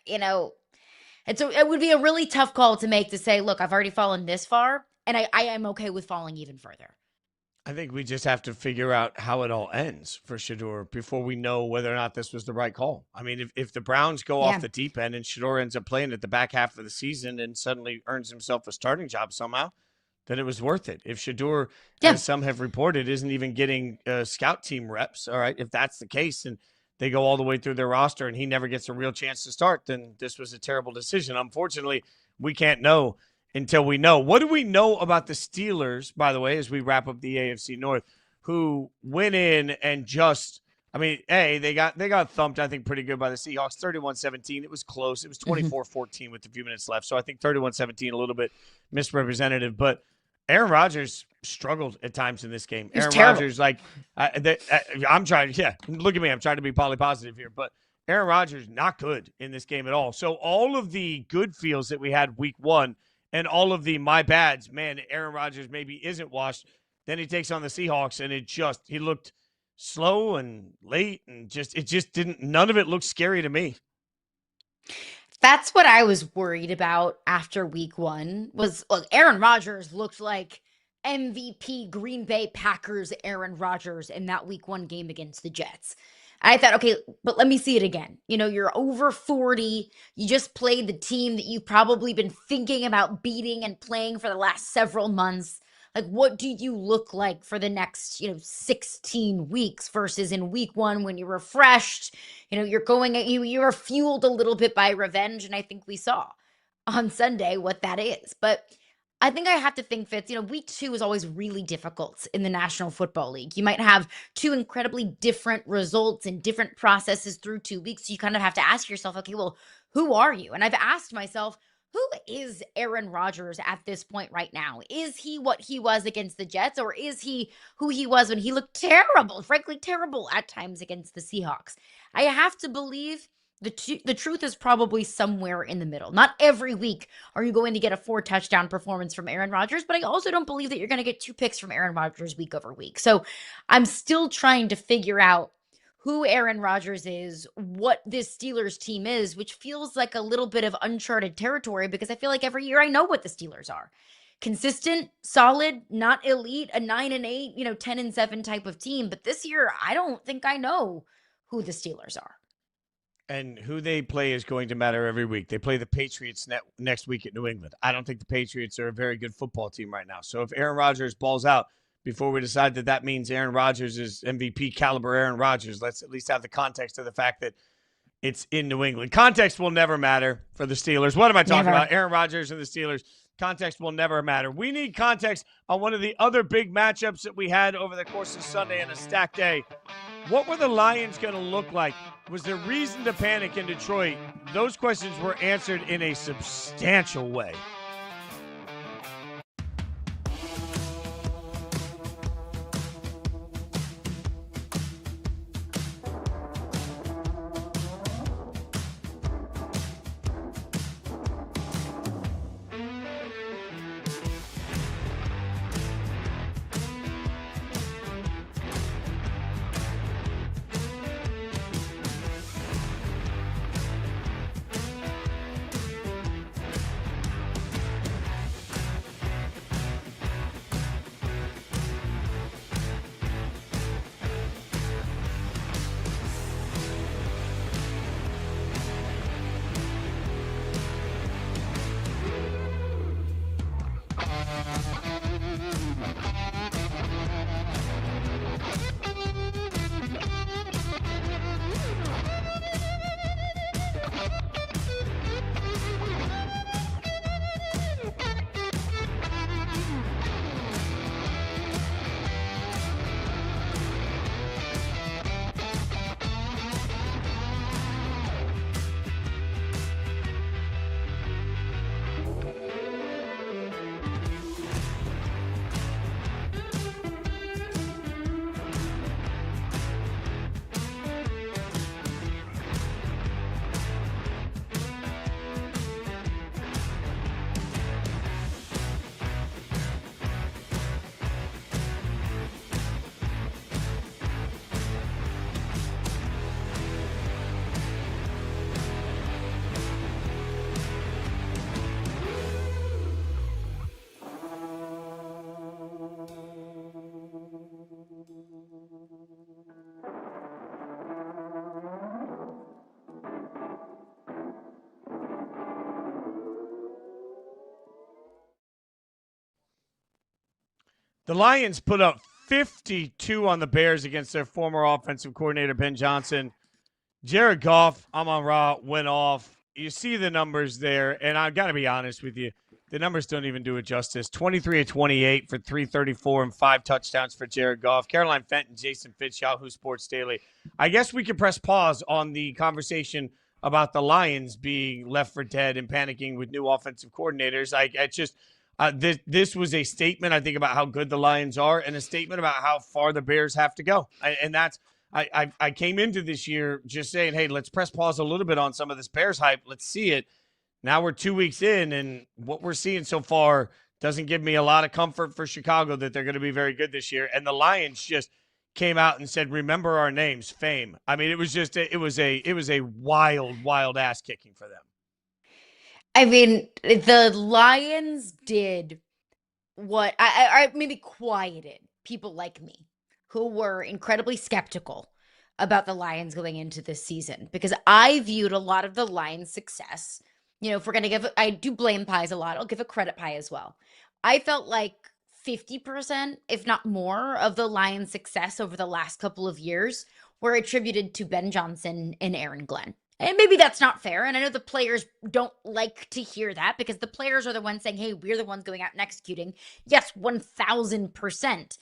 and so it would be a really tough call to make to say, look, I've already fallen this far and I am okay with falling even further. I think we just have to figure out how it all ends for Shedeur before we know whether or not this was the right call. I mean, if the Browns go off the deep end and Shedeur ends up playing at the back half of the season and suddenly earns himself a starting job somehow, then it was worth it. If Shedeur, as some have reported, isn't even getting scout team reps, all right, if that's the case and they go all the way through their roster and he never gets a real chance to start, then this was a terrible decision. Unfortunately, we can't know until we know. What do we know about the Steelers, by the way, as we wrap up the AFC North, who went in and just, I mean, they got thumped, I think, pretty good by the Seahawks, 31-17. It was close. It was 24-14 with a few minutes left. So I think 31-17, a little bit misrepresentative. But Aaron Rodgers struggled at times in this game. Aaron Rodgers, I'm trying, look at me. I'm trying to be positive here. But Aaron Rodgers, not good in this game at all. So all of the good feels that we had week 1, and all of the my bads, man, Aaron Rodgers maybe isn't washed. Then he takes on the Seahawks, and he looked slow and late, and none of it looked scary to me. That's what I was worried about after week 1 was, look, Aaron Rodgers looked like MVP Green Bay Packers Aaron Rodgers in that week 1 game against the Jets. I thought, okay, but let me see it again. You're over 40. You just played the team that you've probably been thinking about beating and playing for the last several months. Like, what do you look like for the next, 16 weeks versus in week 1 when you're refreshed? You were fueled a little bit by revenge. And I think we saw on Sunday what that is. But I think I have to think, Fitz, week 2 is always really difficult in the National Football League. You might have 2 incredibly different results and different processes through 2 weeks. So you kind of have to ask yourself, okay, well, who are you? And I've asked myself, who is Aaron Rodgers at this point right now? Is he what he was against the Jets, or is he who he was when he looked terrible, frankly terrible at times against the Seahawks? I have to believe the truth is probably somewhere in the middle. Not every week are you going to get a 4-touchdown performance from Aaron Rodgers, but I also don't believe that you're going to get 2 picks from Aaron Rodgers week over week. So I'm still trying to figure out who Aaron Rodgers is, what this Steelers team is, which feels like a little bit of uncharted territory because I feel like every year I know what the Steelers are. Consistent, solid, not elite, a 9-8, 10-7 type of team. But this year, I don't think I know who the Steelers are. And who they play is going to matter every week. They play the Patriots next week at New England. I don't think the Patriots are a very good football team right now. So if Aaron Rodgers balls out before we decide that means Aaron Rodgers is MVP caliber Aaron Rodgers, let's at least have the context of the fact that it's in New England. Context will never matter for the Steelers. What am I talking about? Aaron Rodgers and the Steelers. Context will never matter. We need context on one of the other big matchups that we had over the course of Sunday and a stacked day. What were the Lions going to look like? Was there reason to panic in Detroit? Those questions were answered in a substantial way. The Lions put up 52 on the Bears against their former offensive coordinator, Ben Johnson. Jared Goff, Amon-Ra, went off. You see the numbers there, and I've got to be honest with you. The numbers don't even do it justice. 23 of 28 for 334 and 5 touchdowns for Jared Goff. Caroline Fenton, Jason Fitz, Yahoo Sports Daily. I guess we could press pause on the conversation about the Lions being left for dead and panicking with new offensive coordinators. This was a statement, I think, about how good the Lions are and a statement about how far the Bears have to go. I came into this year just saying, hey, let's press pause a little bit on some of this Bears hype. Let's see it. Now we're 2 weeks in, and what we're seeing so far doesn't give me a lot of comfort for Chicago that they're going to be very good this year. And the Lions just came out and said, remember our names, fame. I mean, it was a wild ass kicking for them. I mean, the Lions did what I maybe quieted people like me who were incredibly skeptical about the Lions going into this season, because I viewed a lot of the Lions' success. If we're going to I do blame pies a lot. I'll give a credit pie as well. I felt like 50%, if not more, of the Lions' success over the last couple of years were attributed to Ben Johnson and Aaron Glenn. And maybe that's not fair. And I know the players don't like to hear that, because the players are the ones saying, hey, we're the ones going out and executing. Yes, 1,000%.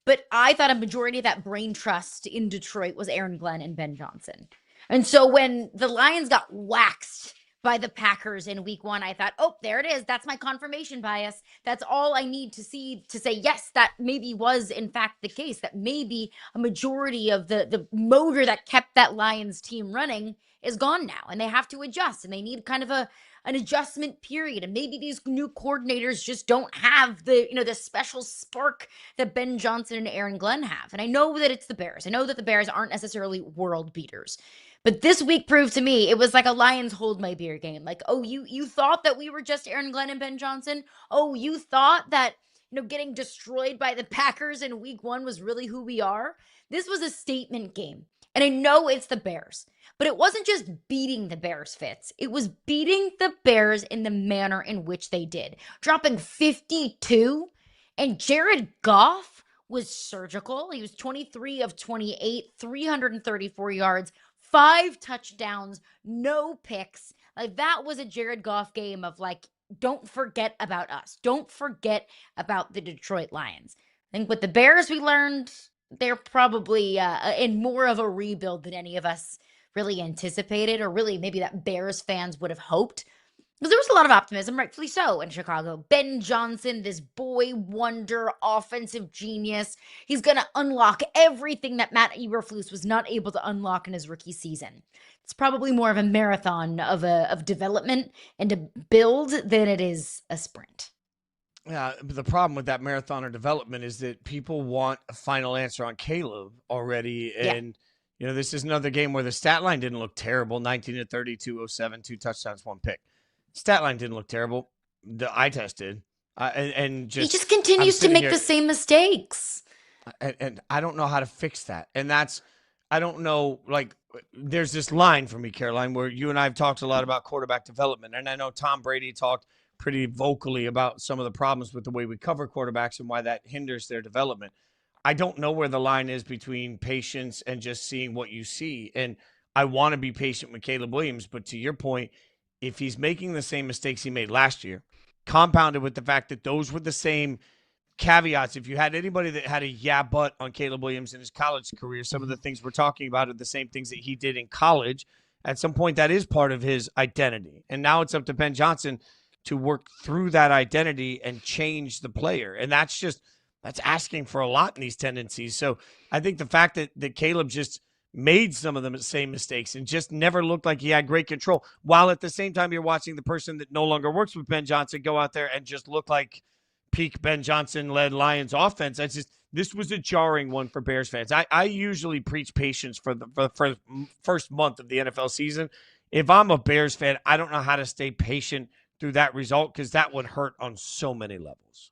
But I thought a majority of that brain trust in Detroit was Aaron Glenn and Ben Johnson. And so when the Lions got waxed by the Packers in week 1, I thought, oh, there it is. That's my confirmation bias. That's all I need to see to say, yes, that maybe was in fact the case, that maybe a majority of the motor that kept that Lions team running is gone now, and they have to adjust, and they need kind of an adjustment period. And maybe these new coordinators just don't have the special spark that Ben Johnson and Aaron Glenn have. And I know that it's the Bears. I know that the Bears aren't necessarily world beaters. But this week proved to me it was like a Lions hold my beer game. Like, oh, you thought that we were just Aaron Glenn and Ben Johnson? Oh, you thought that getting destroyed by the Packers in week 1 was really who we are? This was a statement game. And I know it's the Bears, but it wasn't just beating the Bears, Fitz. It was beating the Bears in the manner in which they did. Dropping 52, and Jared Goff was surgical. He was 23 of 28, 334 yards, 5 touchdowns, no picks. Like, that was a Jared Goff game of, like, don't forget about us. Don't forget about the Detroit Lions. I think with the Bears, we learned they're probably in more of a rebuild than any of us really anticipated, or really maybe that Bears fans would have hoped. Because there was a lot of optimism, rightfully so, in Chicago. Ben Johnson, this boy wonder, offensive genius. He's going to unlock everything that Matt Eberflus was not able to unlock in his rookie season. It's probably more of a marathon of development and a build than it is a sprint. Yeah, but the problem with that marathon or development is that people want a final answer on Caleb already. And, this is another game where the stat line didn't look terrible. 19 to 30, 207, 2 touchdowns, 1 pick. Stat line didn't look terrible. The eye test did. He just continues to make the same mistakes. And I don't know how to fix that. And I don't know, like, there's this line for me, Caroline, where you and I have talked a lot about quarterback development. And I know Tom Brady talked pretty vocally about some of the problems with the way we cover quarterbacks and why that hinders their development. I don't know where the line is between patience and just seeing what you see. And I want to be patient with Caleb Williams, but to your point, if he's making the same mistakes he made last year, compounded with the fact that those were the same caveats, if you had anybody that had a but on Caleb Williams in his college career, some of the things we're talking about are the same things that he did in college. At some point, that is part of his identity. And now it's up to Ben Johnson to work through that identity and change the player. And that's asking for a lot in these tendencies. So I think the fact that Caleb just made some of the same mistakes and just never looked like he had great control, while at the same time you're watching the person that no longer works with Ben Johnson go out there and just look like peak Ben Johnson-led Lions offense. This was a jarring one for Bears fans. I usually preach patience for the first month of the NFL season. If I'm a Bears fan, I don't know how to stay patient through that result, because that would hurt on so many levels.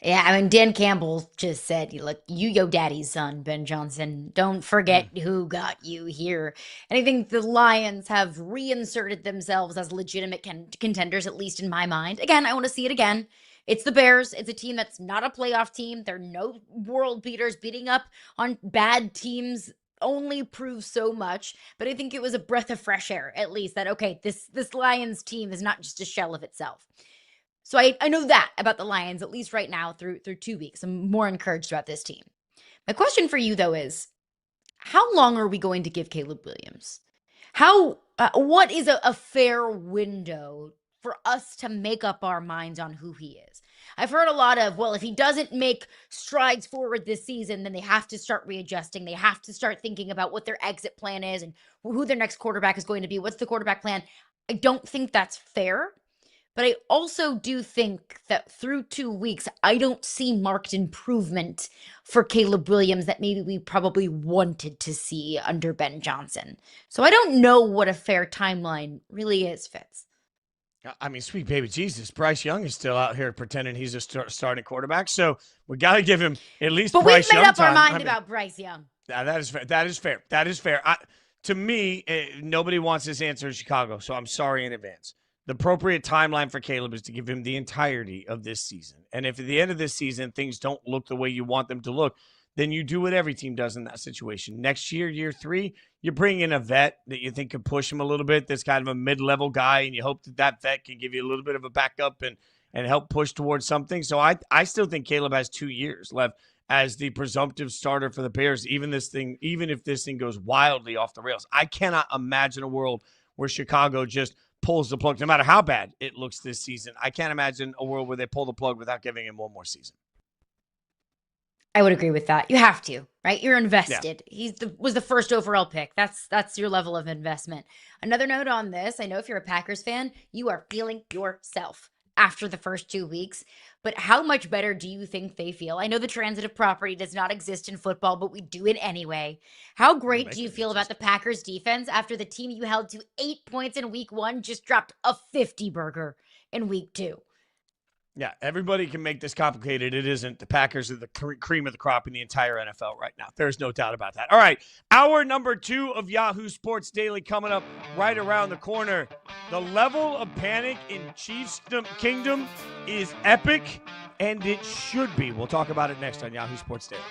Yeah, I mean, Dan Campbell just said, look, you yo daddy's son, Ben Johnson. Don't forget who got you here. And I think the Lions have reinserted themselves as legitimate contenders, at least in my mind. Again, I want to see it again. It's the Bears. It's a team that's not a playoff team. They're no world beaters. Beating up on bad teams only proves so much. But I think it was a breath of fresh air, at least, that, okay, this Lions team is not just a shell of itself. So I know that about the Lions, at least right now through 2 weeks. I'm more encouraged about this team. My question for you, though, is how long are we going to give Caleb Williams? What is a fair window for us to make up our minds on who he is? I've heard a lot of, well, if he doesn't make strides forward this season, then they have to start readjusting. They have to start thinking about what their exit plan is and who their next quarterback is going to be. What's the quarterback plan? I don't think that's fair. But I also do think that through 2 weeks, I don't see marked improvement for Caleb Williams that maybe we probably wanted to see under Ben Johnson. So I don't know what a fair timeline really is, Fitz. I mean, sweet baby Jesus, Bryce Young is still out here pretending he's a starting quarterback. So we got to give him at least Bryce Young time. But we've made up our mind about Bryce Young. That is fair. That is fair. To me, nobody wants this answer in Chicago, so I'm sorry in advance. The appropriate timeline for Caleb is to give him the entirety of this season. And if at the end of this season things don't look the way you want them to look, then you do what every team does in that situation. Next year, year 3, you bring in a vet that you think could push him a little bit. That's kind of a mid-level guy, and you hope that vet can give you a little bit of a backup and help push towards something. So I still think Caleb has 2 years left as the presumptive starter for the Bears, even if this thing goes wildly off the rails. I cannot imagine a world where Chicago just pulls the plug, no matter how bad it looks this season. I can't imagine a world where they pull the plug without giving him one more season. I would agree with that. You have to, right? You're invested. Yeah. Was the first overall pick. That's your level of investment. Another note on this, I know if you're a Packers fan, you are feeling yourself after the first 2 weeks, but how much better do you think they feel? I know the transitive property does not exist in football, but we do it anyway. How great do you feel about the Packers defense after the team you held to 8 points in week 1 just dropped a 50 burger in week 2? Yeah, everybody can make this complicated. It isn't. The Packers are the cream of the crop in the entire NFL right now. There's no doubt about that. All right, hour number 2 of Yahoo Sports Daily coming up right around the corner. The level of panic in Chiefs Kingdom is epic, and it should be. We'll talk about it next on Yahoo Sports Daily.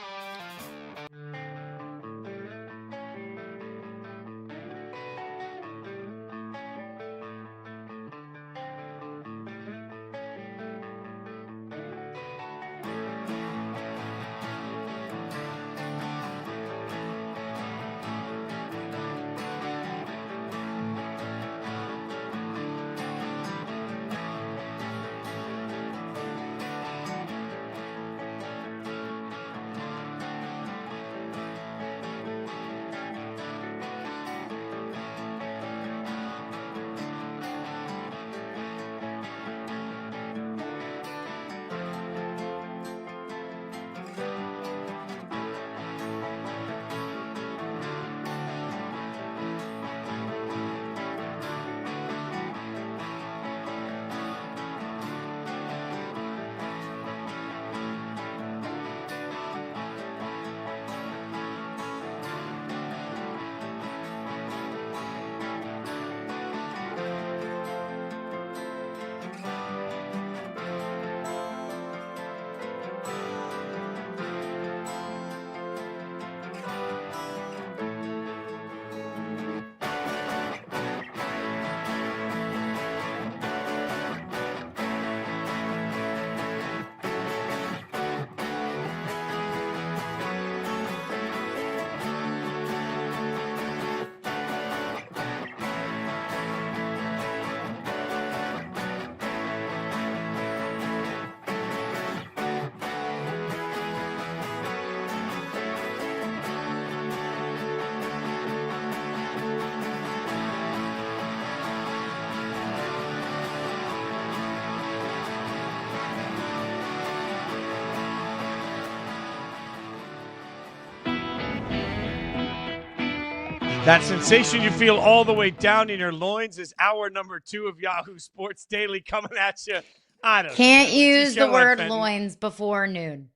That sensation you feel all the way down in your loins is hour number 2 of Yahoo Sports Daily coming at you. I don't Can't know. use the word loins before noon.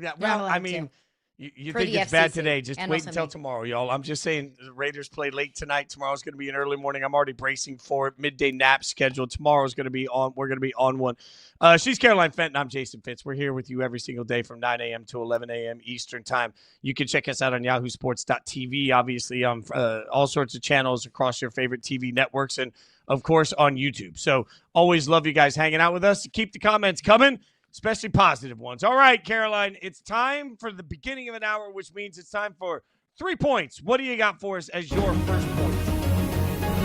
Yeah, well, I mean, You For think the it's bad FCC, today. Just and wait also until me. tomorrow, y'all. I'm just saying the Raiders play late tonight. Tomorrow's going to be an early morning. I'm already bracing for it. Midday nap scheduled. Tomorrow's going to be on. We're going to be on one. She's Caroline Fenton. I'm Jason Fitz. We're here with you every single day from 9 a.m. to 11 a.m. Eastern time. You can check us out on yahoosports.tv, obviously on all sorts of channels across your favorite TV networks, and, of course, on YouTube. So always love you guys hanging out with us. Keep the comments coming, especially positive ones. All right, Caroline, it's time for the beginning of an hour, which means it's time for 3 points. What do you got for us as your first point?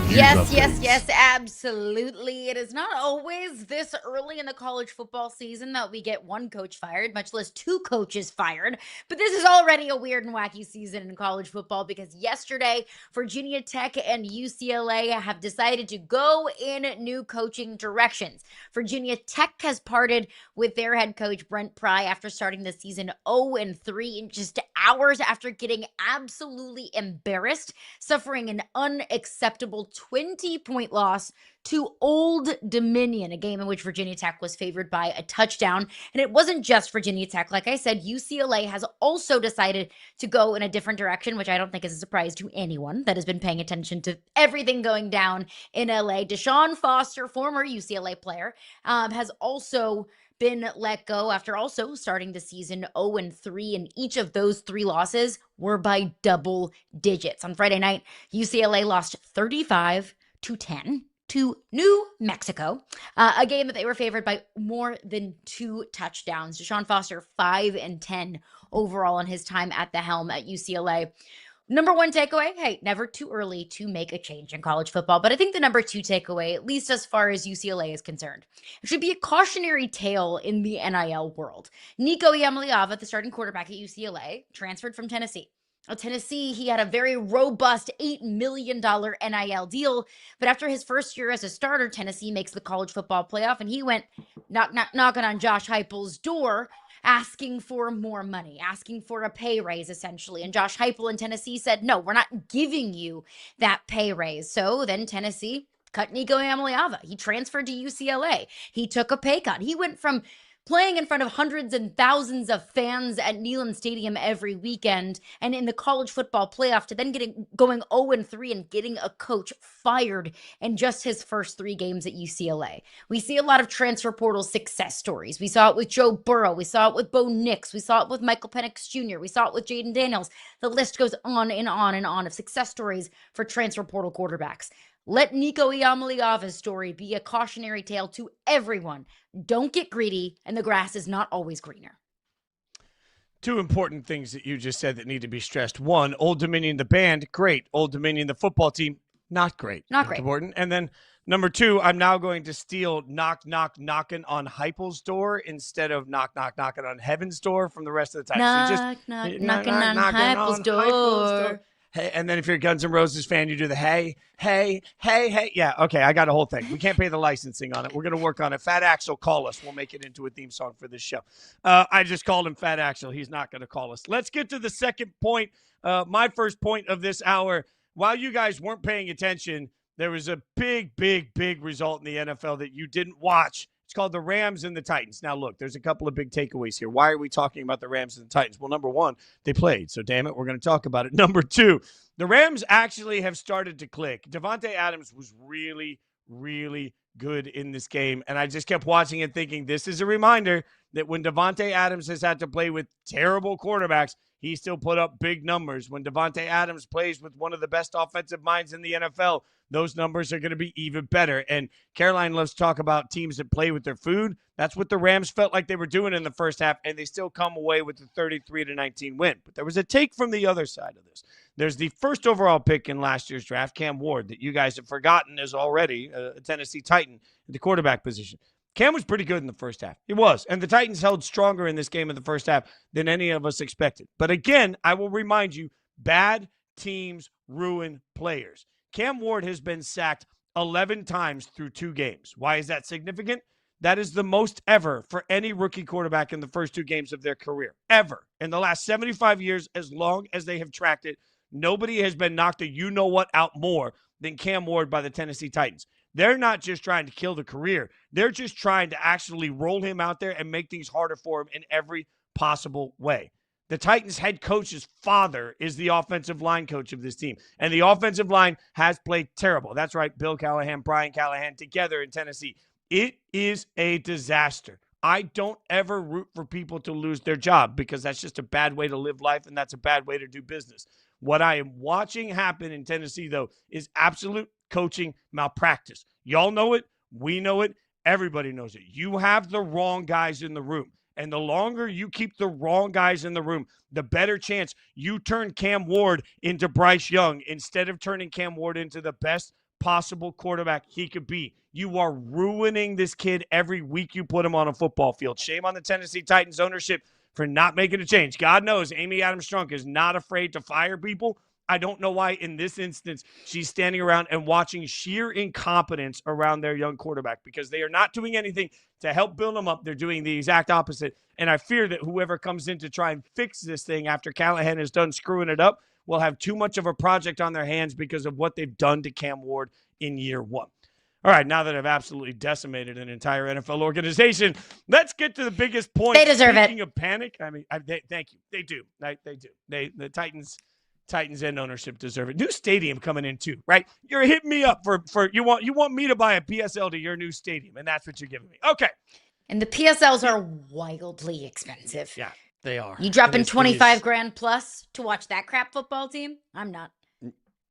Yes, absolutely. It is not always this early in the college football season that we get one coach fired, much less two coaches fired. But this is already a weird and wacky season in college football because yesterday, Virginia Tech and UCLA have decided to go in new coaching directions. Virginia Tech has parted with their head coach, Brent Pry, after starting the season 0-3 in just hours after getting absolutely embarrassed, suffering an unacceptable 20-point loss to Old Dominion, a game in which Virginia Tech was favored by a touchdown. And it wasn't just Virginia Tech. Like I said, UCLA has also decided to go in a different direction, which I don't think is a surprise to anyone that has been paying attention to everything going down in LA. Deshaun Foster, former UCLA player, has also been let go after also starting the season 0-3, and each of those 3 losses were by double digits. On Friday night, UCLA lost 35-10 to New Mexico, a game that they were favored by more than 2 touchdowns. Deshaun Foster 5-10 overall in his time at the helm at UCLA. Number one takeaway, hey, never too early to make a change in college football. But I think the number 2 takeaway, at least as far as UCLA is concerned, it should be a cautionary tale in the NIL world. Nico Iamaleava, the starting quarterback at UCLA, transferred from Tennessee. Tennessee, he had a very robust $8 million NIL deal. But after his first year as a starter, Tennessee makes the college football playoff, and he went knocking on Josh Heupel's door, asking for more money, asking for a pay raise, essentially. And Josh Heupel in Tennessee said, no, we're not giving you that pay raise. So then Tennessee cut Nico Iamaleava. He transferred to UCLA. He took a pay cut. He went from playing in front of hundreds and thousands of fans at Neyland Stadium every weekend and in the college football playoff to then going 0-3 and getting a coach fired in just his first 3 games at UCLA. We see a lot of transfer portal success stories. We saw it with Joe Burrow. We saw it with Bo Nix. We saw it with Michael Penix Jr. We saw it with Jaden Daniels. The list goes on and on and on of success stories for transfer portal quarterbacks. Let Nico Iamaleava's story be a cautionary tale to everyone. Don't get greedy, and the grass is not always greener. 2 important things that you just said that need to be stressed. 1, Old Dominion, the band, great. Old Dominion, the football team, not great. Not great. Important. And then number 2, I'm now going to steal knocking on Heupel's door instead of knocking on heaven's door from the rest of the time. Knocking on Heupel's door. Hey, and then if you're a Guns N' Roses fan, you do the hey. Yeah, okay, I got a whole thing. We can't pay the licensing on it. We're going to work on it. Fat Axel, call us. We'll make it into a theme song for this show. I just called him Fat Axel. He's not going to call us. Let's get to the second point. My first point of this hour. While you guys weren't paying attention, there was a big result in the NFL that you didn't watch. It's called the Rams and the Titans. Now, look, there's a couple of big takeaways here. Why are we talking about the Rams and the Titans? Well, number 1, they played, so damn it, we're going to talk about it. Number 2, the Rams actually have started to click. Davante Adams was really good in this game, and I just kept watching and thinking this is a reminder that when Davante Adams has had to play with terrible quarterbacks, he still put up big numbers. When Davante Adams plays with one of the best offensive minds in the NFL, those numbers are going to be even better. And Caroline loves to talk about teams that play with their food. That's what the Rams felt like they were doing in the first half, and they still come away with the 33-19 win. But there was a take from the other side of this. There's the first overall pick in last year's draft, Cam Ward, that you guys have forgotten is already a Tennessee Titan at the quarterback position. Cam was pretty good in the first half. He was. And the Titans held stronger in this game in the first half than any of us expected. But again, I will remind you, bad teams ruin players. Cam Ward has been sacked 11 times through 2 games. Why is that significant? That is the most ever for any rookie quarterback in the first 2 games of their career. Ever. In the last 75 years, as long as they have tracked it, nobody has been knocked a you-know-what out more than Cam Ward by the Tennessee Titans. They're not just trying to kill the career. They're just trying to actually roll him out there and make things harder for him in every possible way. The Titans head coach's father is the offensive line coach of this team. And the offensive line has played terrible. That's right, Bill Callahan, Brian Callahan together in Tennessee. It is a disaster. I don't ever root for people to lose their job because that's just a bad way to live life and that's a bad way to do business. What I am watching happen in Tennessee, though, is absolute coaching malpractice. Y'all know it. We know it. Everybody knows it. You have the wrong guys in the room. And the longer you keep the wrong guys in the room, the better chance you turn Cam Ward into Bryce Young instead of turning Cam Ward into the best possible quarterback he could be. You are ruining this kid every week you put him on a football field. Shame on the Tennessee Titans ownership for not making a change. God knows Amy Adams-Strunk is not afraid to fire people. I don't know why in this instance she's standing around and watching sheer incompetence around their young quarterback because they are not doing anything to help build him up. They're doing the exact opposite. And I fear that whoever comes in to try and fix this thing after Callahan is done screwing it up will have too much of a project on their hands because of what they've done to Cam Ward in year one. All right, now that I've absolutely decimated an entire NFL organization, let's get to the biggest point. They deserve it. Speaking of panic, I mean, thank you. They do. They do. The Titans and ownership deserve it. New stadium coming in too, right? You're hitting me up for you want me to buy a PSL to your new stadium, and that's what you're giving me. Okay. And the PSLs are wildly expensive. Yeah, they are. You dropping 25 grand plus to watch that crap football team? I'm not.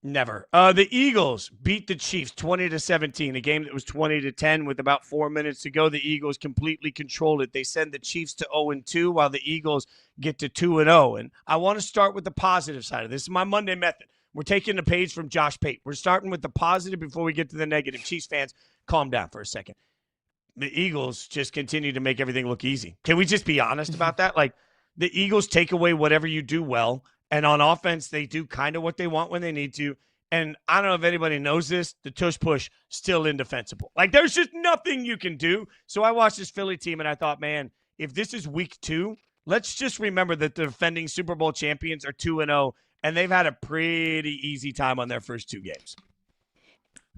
Never. The Eagles beat the Chiefs 20-17, a game that was 20-10 with about 4 minutes to go. The Eagles completely controlled it. They send the Chiefs to 0-2 while the Eagles get to 2-0. And I want to start with the positive side of this. This is my Monday method. We're taking the page from Josh Pate. We're starting with the positive before we get to the negative. Chiefs fans, calm down for a second. The Eagles just continue to make everything look easy. Can we just be honest about that? Like, the Eagles take away whatever you do well. And on offense, they do kind of what they want when they need to. And I don't know if anybody knows this, the tush push, still indefensible. Like, there's just nothing you can do. So I watched this Philly team, and I thought, man, if this is week 2, let's just remember that the defending Super Bowl champions are 2-0, and they've had a pretty easy time on their first 2 games.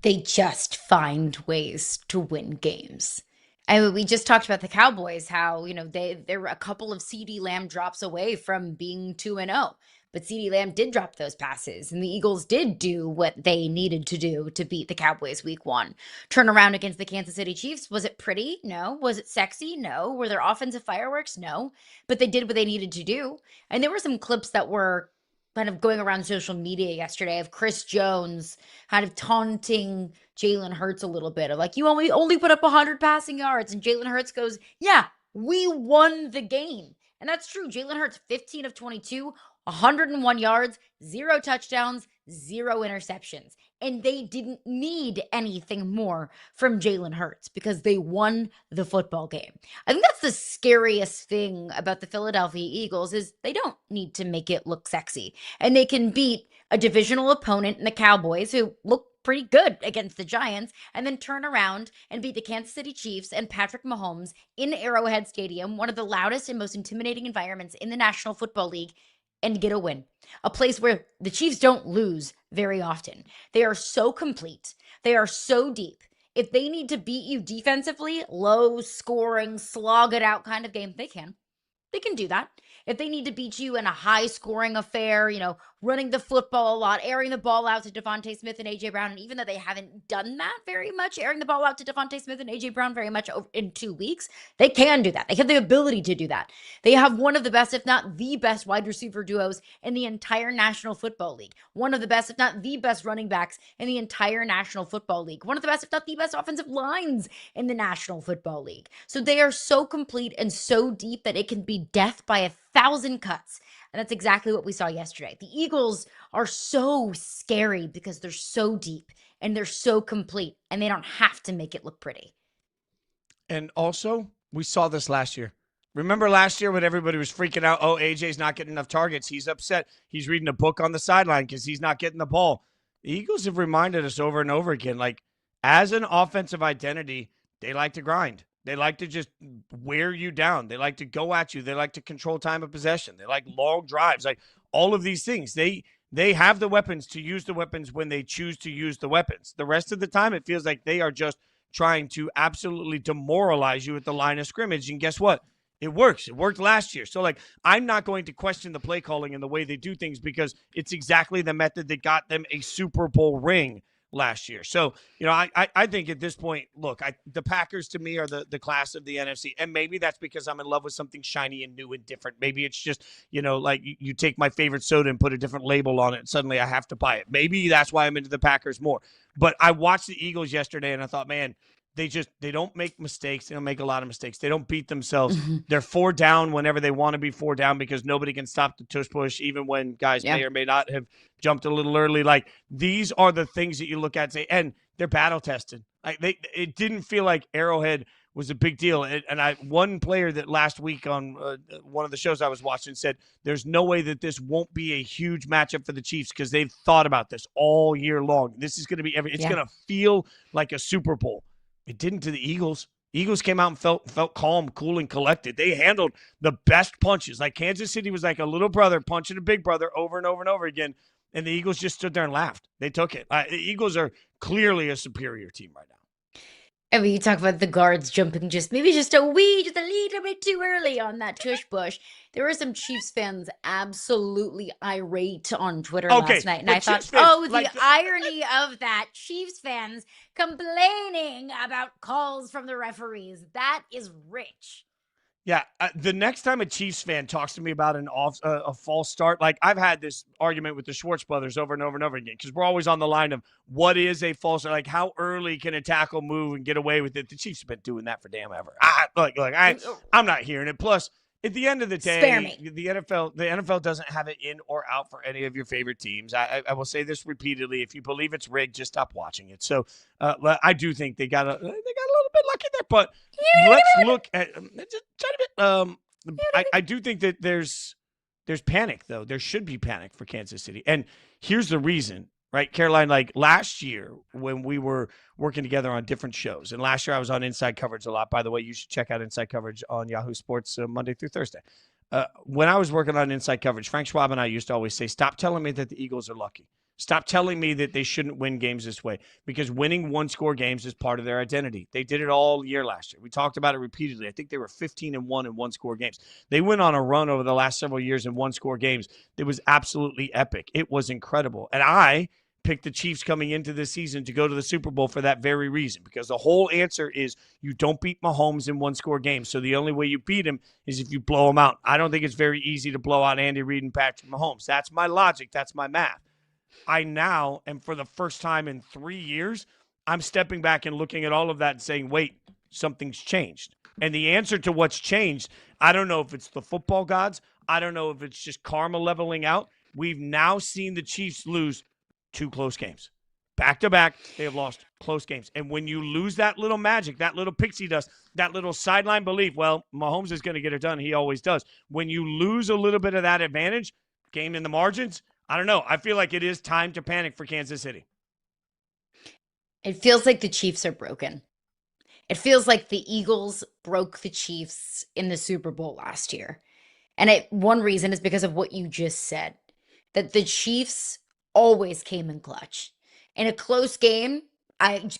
They just find ways to win games. I mean, we just talked about the Cowboys, how, they're a couple of CeeDee Lamb drops away from being 2-0. But CeeDee Lamb did drop those passes, and the Eagles did do what they needed to do to beat the Cowboys week 1. Turn around against the Kansas City Chiefs. Was it pretty? No. Was it sexy? No. Were there offensive fireworks? No. But they did what they needed to do. And there were some clips that were kind of going around social media yesterday of Chris Jones kind of taunting Jalen Hurts a little bit of like, you only put up 100 passing yards. And Jalen Hurts goes, yeah, we won the game. And that's true. Jalen Hurts, 15 of 22, 101 yards, 0 touchdowns, 0 interceptions. And they didn't need anything more from Jalen Hurts because they won the football game. I think that's the scariest thing about the Philadelphia Eagles is they don't need to make it look sexy. And they can beat a divisional opponent in the Cowboys who look pretty good against the Giants and then turn around and beat the Kansas City Chiefs and Patrick Mahomes in Arrowhead Stadium, one of the loudest and most intimidating environments in the National Football League, and get a win. A place where the Chiefs don't lose very often. They are so complete. They are so deep. If they need to beat you defensively, low scoring, slog it out kind of game, they can. They can do that. If they need to beat you in a high scoring affair, running the football a lot, airing the ball out to Devontae Smith and A.J. Brown, and even though they haven't done that very much, airing the ball out to Devontae Smith and A.J. Brown very much in 2 weeks, they can do that. They have the ability to do that. They have one of the best, if not the best, wide receiver duos in the entire National Football League. One of the best, if not the best, running backs in the entire National Football League. One of the best, if not the best, offensive lines in the National Football League. So they are so complete and so deep that it can be death by 1,000 cuts. And that's exactly what we saw yesterday. The Eagles are so scary because they're so deep and they're so complete and they don't have to make it look pretty. And also, we saw this last year. Remember last year when everybody was freaking out, oh, AJ's not getting enough targets. He's upset. He's reading a book on the sideline because he's not getting the ball. The Eagles have reminded us over and over again, like, as an offensive identity, they like to grind. They like to just wear you down. They like to go at you. They like to control time of possession. They like long drives, like all of these things. They have the weapons to use the weapons when they choose to use the weapons. The rest of the time, it feels like they are just trying to absolutely demoralize you at the line of scrimmage. And guess what? It works. It worked last year. So, like, I'm not going to question the play calling and the way they do things because it's exactly the method that got them a Super Bowl ring last year. So, I think at this point, look, the Packers to me are the class of the NFC. And maybe that's because I'm in love with something shiny and new and different. Maybe it's just, like you take my favorite soda and put a different label on it and suddenly I have to buy it. Maybe that's why I'm into the Packers more. But I watched the Eagles yesterday and I thought, man, they don't make mistakes. They don't make a lot of mistakes. They don't beat themselves. They're 4 down whenever they want to be 4 down because nobody can stop the tush push, even when guys may or may not have jumped a little early. Like, these are the things that you look at and say, and they're battle tested. Like, it didn't feel like Arrowhead was a big deal. And one player that last week on one of the shows I was watching said, there's no way that this won't be a huge matchup for the Chiefs because they've thought about this all year long. This is going to be it's going to feel like a Super Bowl. It didn't to the Eagles. Eagles came out and felt calm, cool, and collected. They handled the best punches. Like, Kansas City was like a little brother punching a big brother over and over and over again, and the Eagles just stood there and laughed. They took it. The Eagles are clearly a superior team right now. I mean, you talk about the guards jumping just a little bit too early on that tush push. There were some Chiefs fans absolutely irate on Twitter last night. And I thought, the irony of that. Chiefs fans complaining about calls from the referees. That is rich. Yeah, the next time a Chiefs fan talks to me about a false start, like, I've had this argument with the Schwartz brothers over and over and over again because we're always on the line of what is a false start, like how early can a tackle move and get away with it. The Chiefs have been doing that for damn ever. I'm not hearing it. Plus, at the end of the day, the NFL doesn't have it in or out for any of your favorite teams. I will say this repeatedly: if you believe it's rigged, just stop watching it. So I do think they got a little bit lucky there, but let's look at just a bit. I do think that there's panic, though. There should be panic for Kansas City, and here's the reason. Right, Caroline, like last year when we were working together on different shows, and last year I was on Inside Coverage a lot. By the way, you should check out Inside Coverage on Yahoo Sports Monday through Thursday. When I was working on Inside Coverage, Frank Schwab and I used to always say, stop telling me that the Eagles are lucky. Stop telling me that they shouldn't win games this way, because winning one-score games is part of their identity. They did it all year last year. We talked about it repeatedly. I think they were 15-1 in one-score games. They went on a run over the last several years in one-score games. It was absolutely epic. It was incredible. And I picked the Chiefs coming into this season to go to the Super Bowl for that very reason, because the whole answer is you don't beat Mahomes in one-score games. So the only way you beat him is if you blow him out. I don't think it's very easy to blow out Andy Reid and Patrick Mahomes. That's my logic. That's my math. I now am, for the first time in 3 years, I'm stepping back and looking at all of that and saying, wait, something's changed. And the answer to what's changed, I don't know if it's the football gods. I don't know if it's just karma leveling out. We've now seen the Chiefs lose 2 close games. Back-to-back, they have lost close games. And when you lose that little magic, that little pixie dust, that little sideline belief, well, Mahomes is going to get it done. He always does. When you lose a little bit of that advantage, game in the margins, I don't know. I feel like it is time to panic for Kansas City. It feels like the Chiefs are broken. It feels like the Eagles broke the Chiefs in the Super Bowl last year. And one reason is because of what you just said, that the Chiefs always came in clutch. In a close game,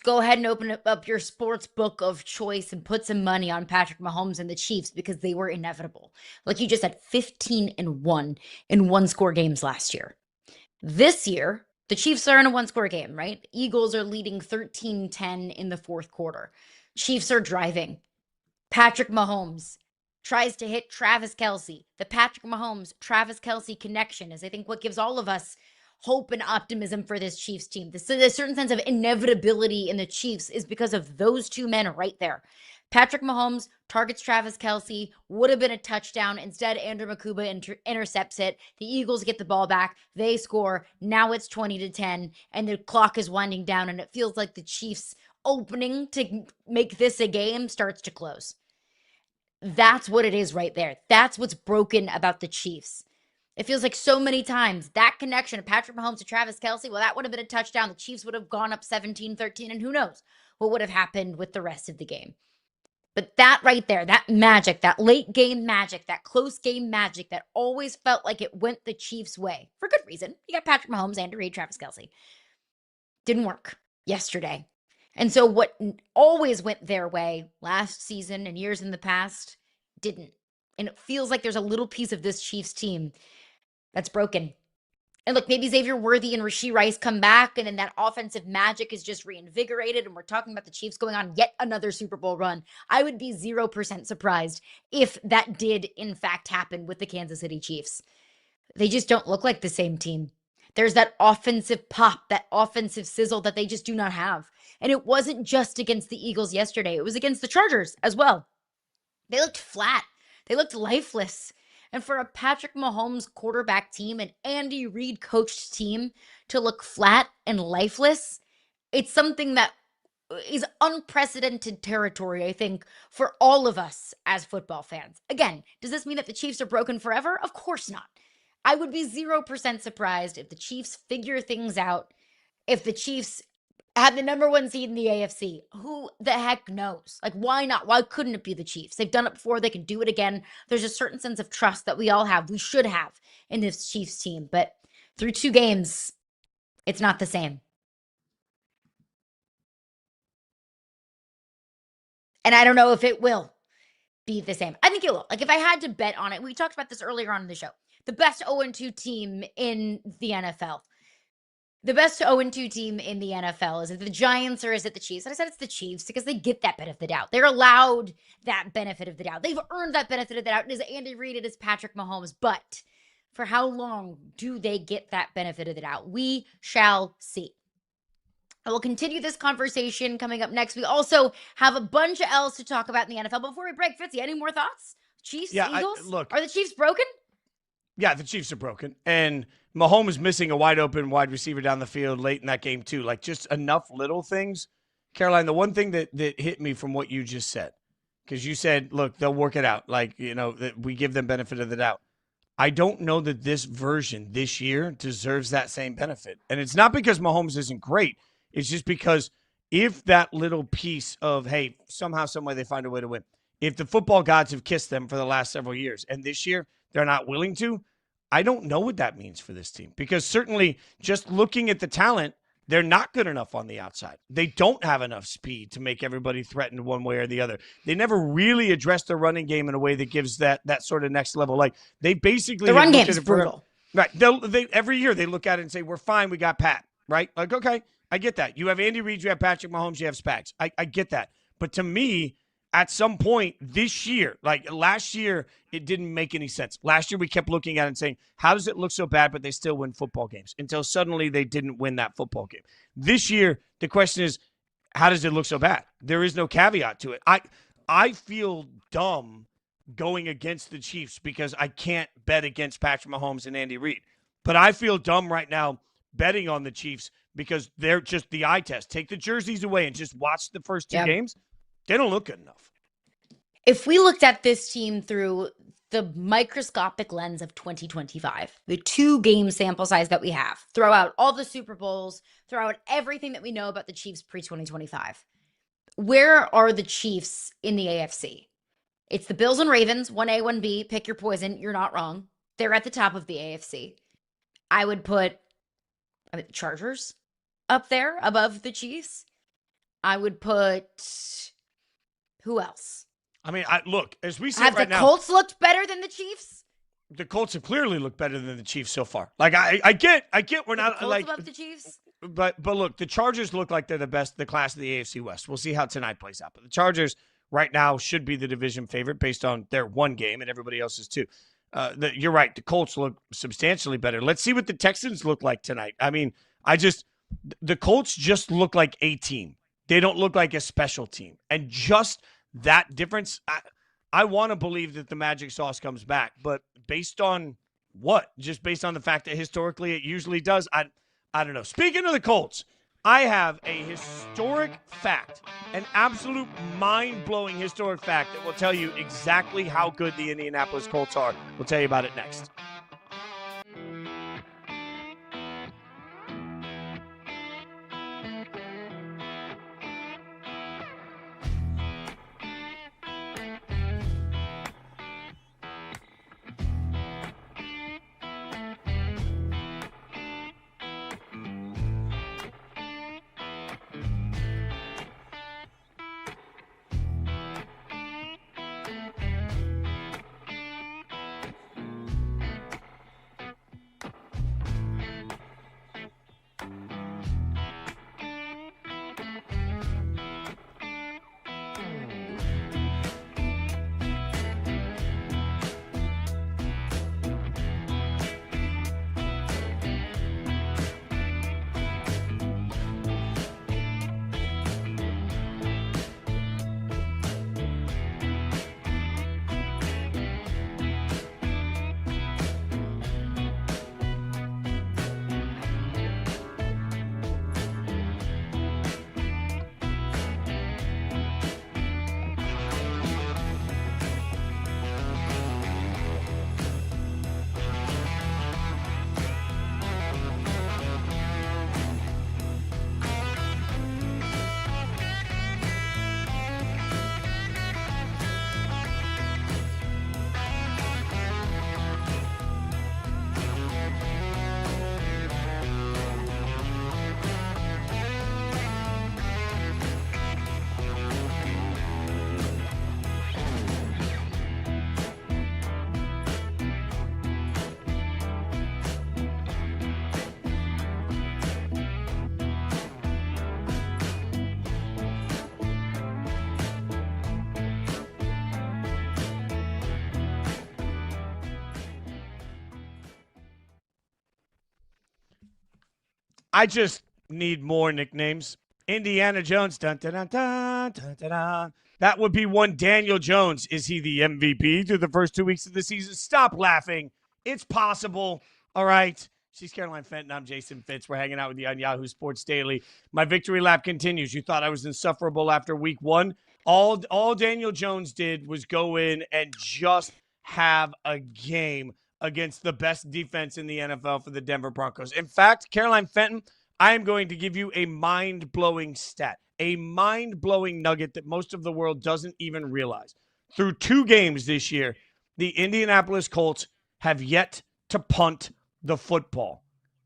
go ahead and open up your sports book of choice and put some money on Patrick Mahomes and the Chiefs, because they were inevitable. Like you just said, 15-1 in one-score games last year. This year, the Chiefs are in a one-score game, right? Eagles are leading 13-10 in the fourth quarter. Chiefs are driving. Patrick Mahomes tries to hit Travis Kelce. The Patrick Mahomes-Travis Kelce connection is, I think, what gives all of us hope and optimism for this Chiefs team. There's a certain sense of inevitability in the Chiefs is because of those two men right there. Patrick Mahomes targets Travis Kelce, would have been a touchdown. Instead, Andrew Makuba intercepts it. The Eagles get the ball back. They score. Now it's 20-10, and the clock is winding down, and it feels like the Chiefs' opening to make this a game starts to close. That's what it is right there. That's what's broken about the Chiefs. It feels like so many times that connection of Patrick Mahomes to Travis Kelce, well, that would have been a touchdown. The Chiefs would have gone up 17-13, and who knows what would have happened with the rest of the game. But that right there, that magic, that late game magic, that close game magic that always felt like it went the Chiefs' way, for good reason. You got Patrick Mahomes, Andy Reid, Travis Kelce. Didn't work yesterday. And so what always went their way last season and years in the past didn't. And it feels like there's a little piece of this Chiefs team that's broken. And look, maybe Xavier Worthy and Rashee Rice come back, and then that offensive magic is just reinvigorated, and we're talking about the Chiefs going on yet another Super Bowl run. I would be 0% surprised if that did, in fact, happen with the Kansas City Chiefs. They just don't look like the same team. There's that offensive pop, that offensive sizzle that they just do not have. And it wasn't just against the Eagles yesterday. It was against the Chargers as well. They looked flat. They looked lifeless. And for a Patrick Mahomes quarterback team, an Andy Reid coached team to look flat and lifeless, it's something that is unprecedented territory, I think, for all of us as football fans. Again, does this mean that the Chiefs are broken forever? Of course not. I would be 0% surprised if the Chiefs figure things out, if the Chiefs have the number 1 seed in the AFC. Who the heck knows? Like, why not? Why couldn't it be the Chiefs? They've done it before. They can do it again. There's a certain sense of trust that we all have, we should have in this Chiefs team. But through 2 games, it's not the same. And I don't know if it will be the same. I think it will. Like, if I had to bet on it, we talked about this earlier on in the show. The best 0-2 team in the NFL. The best 0-2 team in the NFL. Is it the Giants or is it the Chiefs? And I said it's the Chiefs because they get that benefit of the doubt. They're allowed that benefit of the doubt. They've earned that benefit of the doubt. It is Andy Reid, it is Patrick Mahomes. But for how long do they get that benefit of the doubt? We shall see. I will continue this conversation coming up next. We also have a bunch else to talk about in the NFL. Before we break, Fitzy, any more thoughts? Chiefs, Eagles? Look, are the Chiefs broken? Yeah, the Chiefs are broken. And Mahomes is missing a wide open wide receiver down the field late in that game too. Like, just enough little things. Caroline, the one thing that hit me from what you just said, because you said, look, they'll work it out. Like, that we give them benefit of the doubt. I don't know that this version this year deserves that same benefit. And it's not because Mahomes isn't great. It's just because if that little piece of, hey, somehow, some way they find a way to win. If the football gods have kissed them for the last several years and this year they're not willing to, I don't know what that means for this team. Because certainly just looking at the talent, they're not good enough on the outside. They don't have enough speed to make everybody threatened one way or the other. They never really addressed their running game in a way that gives that sort of next level. Like, they basically... The run game is brutal. Right. They every year they look at it and say, we're fine, we got Pat. Right? Like, okay, I get that. You have Andy Reid, you have Patrick Mahomes, you have Spags. I get that. But to me, at some point this year, like last year, it didn't make any sense. Last year, we kept looking at it and saying, how does it look so bad, but they still win football games? Until suddenly they didn't win that football game. This year, the question is, how does it look so bad? There is no caveat to it. I feel dumb going against the Chiefs because I can't bet against Patrick Mahomes and Andy Reid. But I feel dumb right now betting on the Chiefs because they're just the eye test. Take the jerseys away and just watch the first 2 games. They don't look good enough. If we looked at this team through the microscopic lens of 2025, the 2-game sample size that we have, throw out all the Super Bowls, throw out everything that we know about the Chiefs pre-2025, where are the Chiefs in the AFC? It's the Bills and Ravens, 1A, 1B, pick your poison. You're not wrong. They're at the top of the AFC. I would put the Chargers up there above the Chiefs. I would put... who else? I mean, look, as we see have right the now, Colts looked better than the Chiefs? The Colts have clearly looked better than the Chiefs so far. Like, I get we're not Colts like above the Chiefs, but look, the Chargers look like they're the class of the AFC West. We'll see how tonight plays out. But the Chargers right now should be the division favorite based on their 1 game, and everybody else's too. You're right. The Colts look substantially better. Let's see what the Texans look like tonight. I mean, the Colts just look like a team. They don't look like a special team. And just that difference, I want to believe that the magic sauce comes back. But based on what? Just based on the fact that historically it usually does? I don't know. Speaking of the Colts, I have a historic fact, an absolute mind-blowing historic fact that will tell you exactly how good the Indianapolis Colts are. We'll tell you about it next. I just need more nicknames. Indiana Jones. Dun, dun, dun, dun, dun, dun, dun. That would be one. Daniel Jones. Is he the MVP through the first 2 weeks of the season? Stop laughing. It's possible. All right. She's Caroline Fenton. I'm Jason Fitz. We're hanging out with you on Yahoo Sports Daily. My victory lap continues. You thought I was insufferable after week one. All Daniel Jones did was go in and just have a game against the best defense in the NFL for the Denver Broncos. In fact, Caroline Fenton, I am going to give you a mind-blowing stat, a mind-blowing nugget that most of the world doesn't even realize. Through 2 games this year, the Indianapolis Colts have yet to punt the football.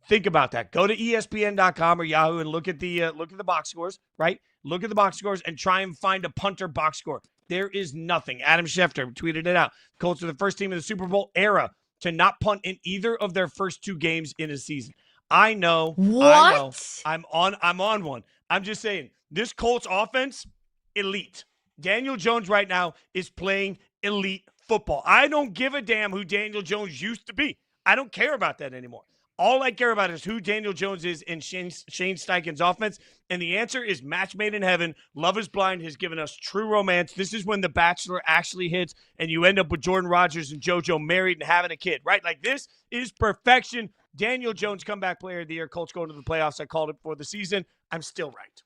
Think about that. Go to ESPN.com or Yahoo and look at the box scores, right? Look at the box scores and try and find a punter box score. There is nothing. Adam Schefter tweeted it out. Colts are the first team in the Super Bowl era to not punt in either of their first 2 games in a season. I know. What? I know. I'm on one. I'm just saying, this Colts offense, elite. Daniel Jones right now is playing elite football. I don't give a damn who Daniel Jones used to be. I don't care about that anymore. All I care about is who Daniel Jones is in Shane Steichen's offense, and the answer is match made in heaven. Love is Blind has given us true romance. This is when The Bachelor actually hits, and you end up with Jordan Rodgers and JoJo married and having a kid, right? Like, this is perfection. Daniel Jones, comeback player of the year. Colts going to the playoffs. I called it for the season. I'm still right.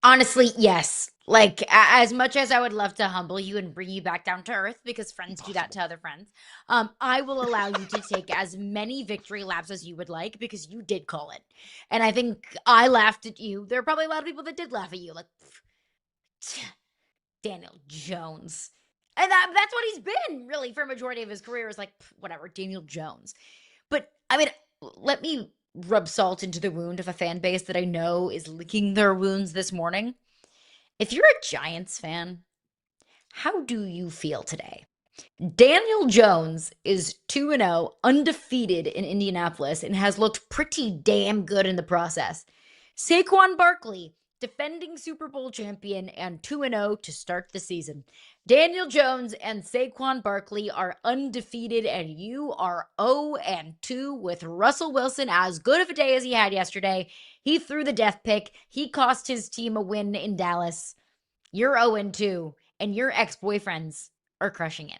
Honestly, yes. Like, as much as I would love to humble you and bring you back down to earth, because friends do that to other friends, I will allow you to take as many victory laps as you would like, because you did call it. And I think I laughed at you. There are probably a lot of people that did laugh at you. Like, Daniel Jones. And that's what he's been, really, for a majority of his career, is like, whatever, Daniel Jones. But, I mean, let me rub salt into the wound of a fan base that I know is licking their wounds this morning. If you're a Giants fan, how do you feel today? Daniel Jones is 2-0, undefeated in Indianapolis, and has looked pretty damn good in the process. Saquon Barkley, defending Super Bowl champion, and 2-0 to start the season. Daniel Jones and Saquon Barkley are undefeated, and you are 0-2 with Russell Wilson. As good of a day as he had yesterday. He threw the death pick. He cost his team a win in Dallas. You're 0-2, and your ex-boyfriends are crushing it.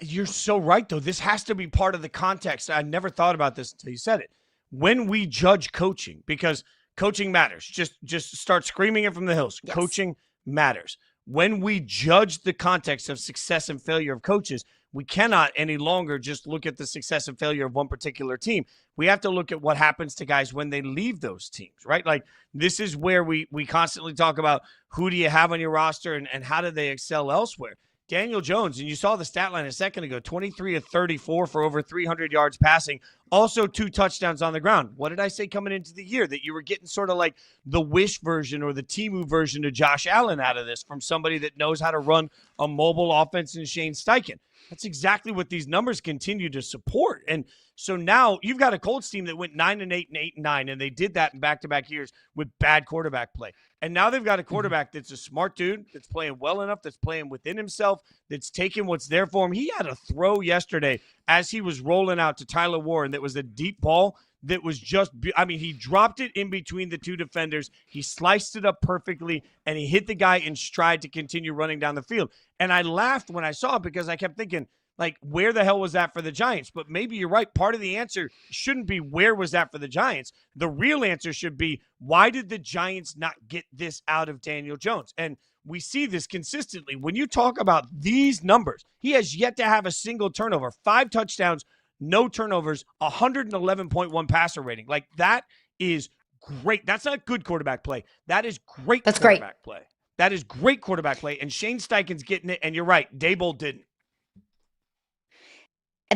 You're so right, though. This has to be part of the context. I never thought about this until you said it. When we judge coaching, because coaching matters. Just start screaming it from the hills. Yes. Coaching matters. When we judge the context of success and failure of coaches, we cannot any longer just look at the success and failure of one particular team. We have to look at what happens to guys when they leave those teams, right? Like, this is where we constantly talk about who do you have on your roster and how do they excel elsewhere. Daniel Jones, and you saw the stat line a second ago, 23 of 34 for over 300 yards passing, also 2 touchdowns on the ground. What did I say coming into the year? That you were getting sort of like the Wish version or the Temu version of Josh Allen out of this from somebody that knows how to run a mobile offense in Shane Steichen. That's exactly what these numbers continue to support. And so now you've got a Colts team that went 9-8 and 8-9, and they did that in back-to-back years with bad quarterback play. And now they've got a quarterback that's a smart dude, that's playing well enough, that's playing within himself, that's taking what's there for him. He had a throw yesterday as he was rolling out to Tyler Warren that was a deep ball that was just, I mean, he dropped it in between the 2 defenders. He sliced it up perfectly, and he hit the guy in stride to continue running down the field. And I laughed when I saw it because I kept thinking, like, where the hell was that for the Giants? But maybe you're right. Part of the answer shouldn't be where was that for the Giants. The real answer should be, why did the Giants not get this out of Daniel Jones? And we see this consistently. When you talk about these numbers, he has yet to have a single turnover, 5 touchdowns, no turnovers, 111.1 passer rating. Like, that is great. That's not good quarterback play. That is great quarterback play. That is great quarterback play. And Shane Steichen's getting it. And you're right, Daboll didn't.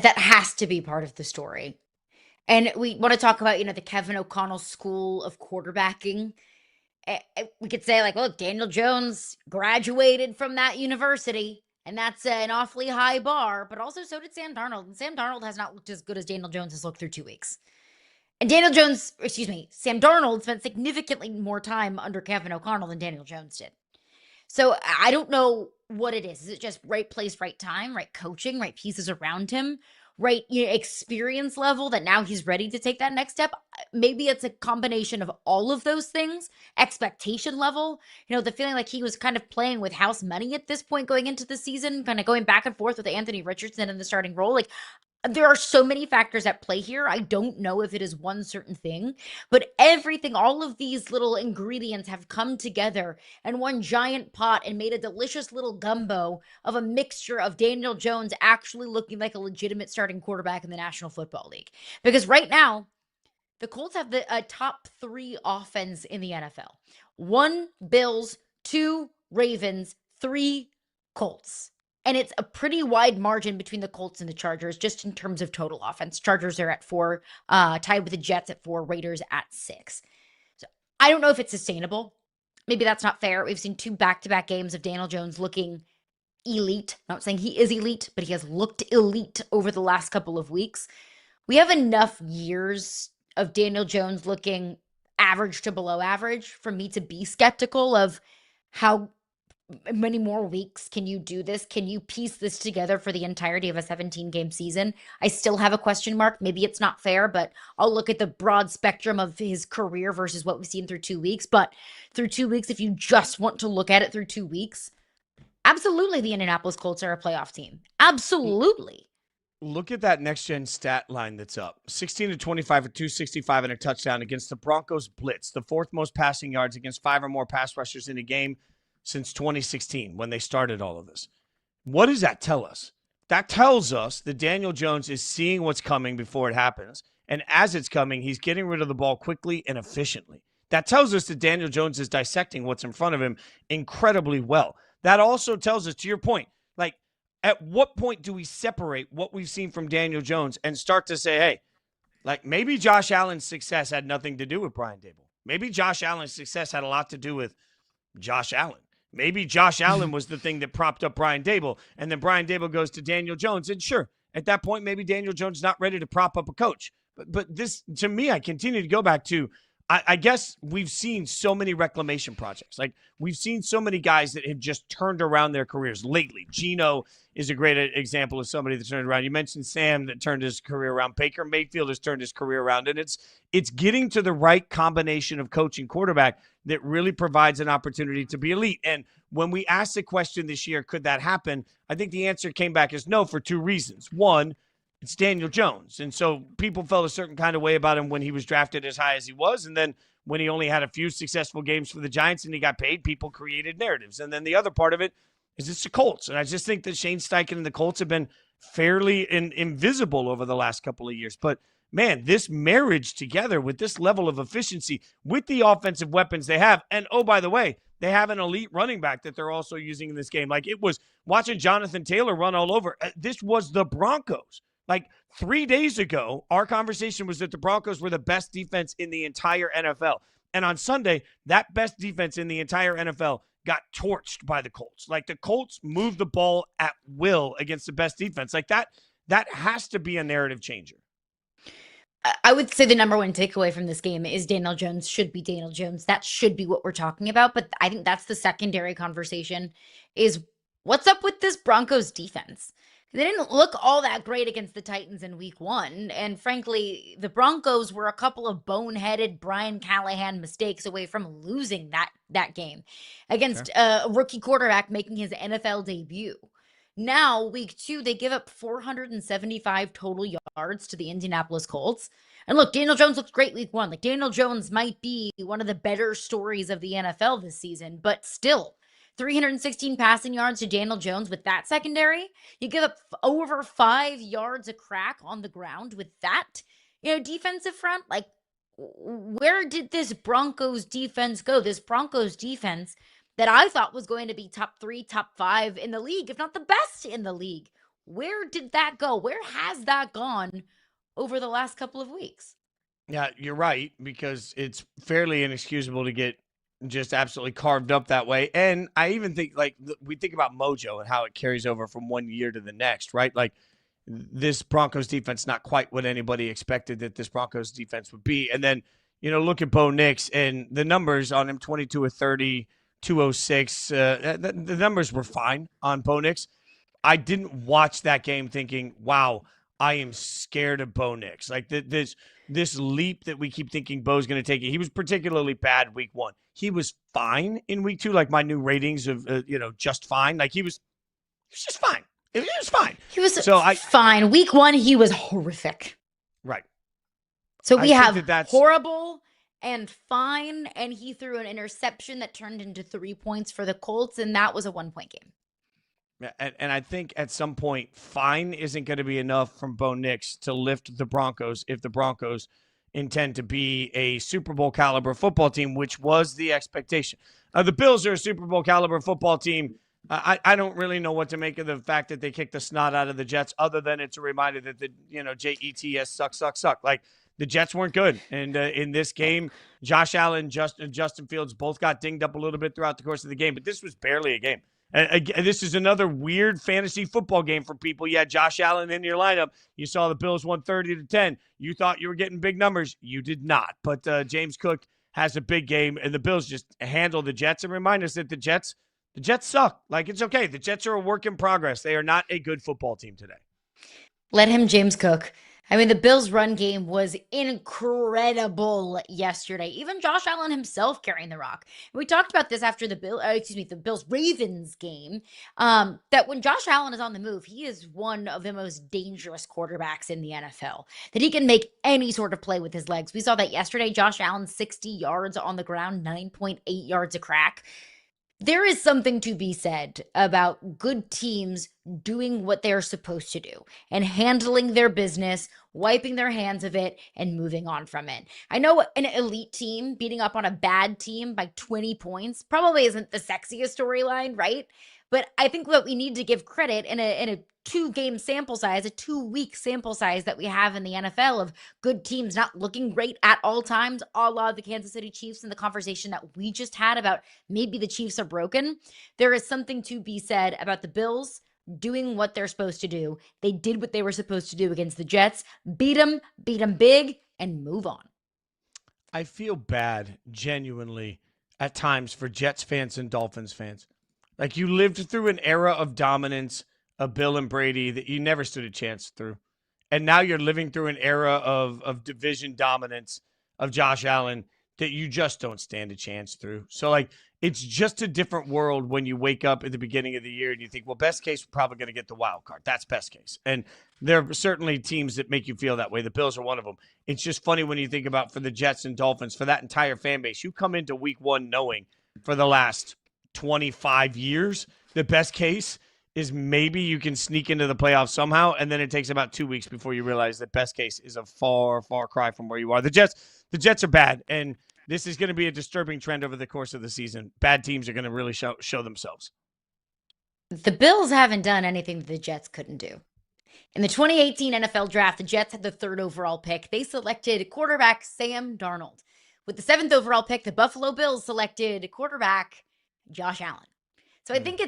That has to be part of the story. And we want to talk about, the Kevin O'Connell school of quarterbacking. We could say, like, look, Daniel Jones graduated from that university, and that's an awfully high bar, but also so did Sam Darnold. And Sam Darnold has not looked as good as Daniel Jones has looked through 2 weeks. And Sam Darnold spent significantly more time under Kevin O'Connell than Daniel Jones did. So I don't know what it is. Is it just right place, right time, right coaching, right pieces around him, right experience level that now he's ready to take that next step? maybe it's a combination of all of those things. Expectation level, the feeling like he was kind of playing with house money at this point going into the season, kind of going back and forth with Anthony Richardson in the starting role. Like, there are so many factors at play here. I don't know if it is one certain thing, but everything, all of these little ingredients have come together in one giant pot and made a delicious little gumbo of a mixture of Daniel Jones actually looking like a legitimate starting quarterback in the National Football League. Because right now, the Colts have a top 3 offense in the NFL. 1, Bills, 2, Ravens, 3, Colts. And it's a pretty wide margin between the Colts and the Chargers, just in terms of total offense. Chargers are at 4, tied with the Jets at 4, Raiders at 6. So I don't know if it's sustainable. Maybe that's not fair. We've seen 2 back-to-back games of Daniel Jones looking elite. Not saying he is elite, but he has looked elite over the last couple of weeks. We have enough years of Daniel Jones looking average to below average for me to be skeptical of how many more weeks can you do this? Can you piece this together for the entirety of a 17-game season? I still have a question mark. Maybe it's not fair, but I'll look at the broad spectrum of his career versus what we've seen through 2 weeks. But through 2 weeks, if you just want to look at it through 2 weeks, absolutely the Indianapolis Colts are a playoff team. Absolutely. Look at that next-gen stat line that's up. 16 to 25 for 265 and a touchdown against the Broncos blitz, the 4th most passing yards against 5 or more pass rushers in a game since 2016 when they started all of this. What does that tell us? That tells us that Daniel Jones is seeing what's coming before it happens. And as it's coming, he's getting rid of the ball quickly and efficiently. That tells us that Daniel Jones is dissecting what's in front of him incredibly well. That also tells us, to your point, like, at what point do we separate what we've seen from Daniel Jones and start to say, hey, like, maybe Josh Allen's success had nothing to do with Brian Daboll. Maybe Josh Allen's success had a lot to do with Josh Allen. Maybe Josh Allen was the thing that propped up Brian Daboll, and then Brian Daboll goes to Daniel Jones. And sure, at that point, maybe Daniel Jones is not ready to prop up a coach. But this, to me, I continue to go back to, I guess we've seen so many reclamation projects. Like, we've seen so many guys that have just turned around their careers lately. Geno is a great example of somebody that turned around. You mentioned Sam that turned his career around. Baker Mayfield has turned his career around. And it's getting to the right combination of coach and quarterback that really provides an opportunity to be elite. And when we asked the question this year, could that happen? I think the answer came back as no for 2 reasons. One, it's Daniel Jones. And so people felt a certain kind of way about him when he was drafted as high as he was. And then when he only had a few successful games for the Giants and he got paid, people created narratives. And then the other part of it is it's the Colts. And I just think that Shane Steichen and the Colts have been fairly invisible over the last couple of years. But man, this marriage together with this level of efficiency, with the offensive weapons they have, and oh, by the way, they have an elite running back that they're also using in this game. Like, it was watching Jonathan Taylor run all over. This was the Broncos. Like, 3 days ago, our conversation was that the Broncos were the best defense in the entire NFL. And on Sunday, that best defense in the entire NFL got torched by the Colts. Like, the Colts moved the ball at will against the best defense. Like, that has to be a narrative changer. I would say the number one takeaway from this game is Daniel Jones should be Daniel Jones. That should be what we're talking about. But I think that's the secondary conversation, is what's up with this Broncos defense? They didn't look all that great against the Titans in week 1. And frankly, the Broncos were a couple of boneheaded Brian Callahan mistakes away from losing that game against a rookie quarterback making his NFL debut. Now, week 2, they give up 475 total yards to the Indianapolis Colts. And look, Daniel Jones looked great week 1. Like, Daniel Jones might be one of the better stories of the NFL this season, but still, 316 passing yards to Daniel Jones with that secondary. You give up over 5 yards a crack on the ground with that, defensive front. Like, where did this Broncos defense go? This Broncos defense that I thought was going to be top 3, top 5 in the league, if not the best in the league. Where did that go? Where has that gone over the last couple of weeks? Yeah, you're right, because it's fairly inexcusable to get just absolutely carved up that way. And I even think, like, we think about mojo and how it carries over from one year to the next, right? Like, this Broncos defense, not quite what anybody expected that this Broncos defense would be. And then, look at Bo Nix and the numbers on him, 22 of 30, 206. The numbers were fine on Bo Nix. I didn't watch that game thinking, wow, I am scared of Bo Nix. Like this leap that we keep thinking Bo's going to take. He was particularly bad week 1. He was fine in week 2. Like my new ratings of just fine. Like he was just fine. He was fine. He was fine. Week 1, he was horrific. Right. So we have horrible and fine, and he threw an interception that turned into 3 points for the Colts, and that was a 1-point game. And I think at some point, fine isn't going to be enough from Bo Nix to lift the Broncos if the Broncos intend to be a Super Bowl caliber football team, which was the expectation. The Bills are a Super Bowl caliber football team. I don't really know what to make of the fact that they kicked the snot out of the Jets, other than it's a reminder that the JETS suck. Like the Jets weren't good, and in this game, Josh Allen, Justin Fields both got dinged up a little bit throughout the course of the game, but this was barely a game. This is another weird fantasy football game for people. You had Josh Allen in your lineup. You saw the Bills won 30-10. You thought you were getting big numbers. You did not. But James Cook has a big game, and the Bills just handle the Jets and remind us that the Jets suck. Like, it's okay. The Jets are a work in progress. They are not a good football team today. Let him, James Cook. I mean, the Bills' run game was incredible yesterday. Even Josh Allen himself carrying the rock. We talked about this after the Bills-Ravens game, that when Josh Allen is on the move, he is one of the most dangerous quarterbacks in the NFL, that he can make any sort of play with his legs. We saw that yesterday. Josh Allen, 60 yards on the ground, 9.8 yards a crack. There is something to be said about good teams doing what they're supposed to do and handling their business, wiping their hands of it, and moving on from it. I know an elite team beating up on a bad team by 20 points probably isn't the sexiest storyline, right? But I think what we need to give credit in a 2-game sample size, a 2-week sample size that we have in the NFL of good teams not looking great at all times, a la the Kansas City Chiefs and the conversation that we just had about maybe the Chiefs are broken. There is something to be said about the Bills doing what they're supposed to do. They did what they were supposed to do against the Jets, beat them big, and move on. I feel bad, genuinely, at times for Jets fans and Dolphins fans. Like, you lived through an era of dominance of Bill and Brady that you never stood a chance through. And now you're living through an era of division dominance of Josh Allen that you just don't stand a chance through. So, like, it's just a different world when you wake up at the beginning of the year and you think, well, best case, we're probably going to get the wild card. That's best case. And there are certainly teams that make you feel that way. The Bills are one of them. It's just funny when you think about, for the Jets and Dolphins, for that entire fan base, you come into week 1 knowing for the last 25 years, the best case is maybe you can sneak into the playoffs somehow, and then it takes about 2 weeks before you realize that best case is a far, far cry from where you are. The Jets are bad, and this is going to be a disturbing trend over the course of the season. Bad teams are going to really show themselves. The Bills haven't done anything that the Jets couldn't do. In the 2018 NFL Draft, the Jets had the 3rd overall pick. They selected quarterback Sam Darnold. With the 7th overall pick, the Buffalo Bills selected quarterback Josh Allen. So I think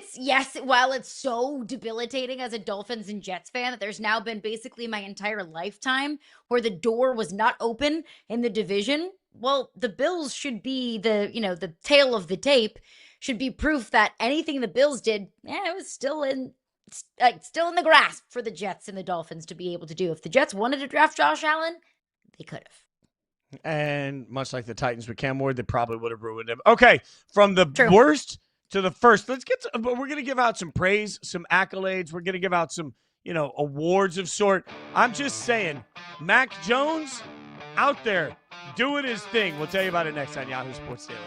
while it's so debilitating as a Dolphins and Jets fan that there's now been basically my entire lifetime where the door was not open in the division, well, the Bills should be the tail of the tape, should be proof that anything the Bills did, it was still in the grasp for the Jets and the Dolphins to be able to do. If the Jets wanted to draft Josh Allen, they could have. And much like the Titans with Cam Ward, they probably would have ruined him. Okay, from the worst to the first, we're going to give out some praise, some accolades. We're going to give out some, awards of sort. I'm just saying, Mac Jones out there doing his thing. We'll tell you about it next on Yahoo Sports Daily.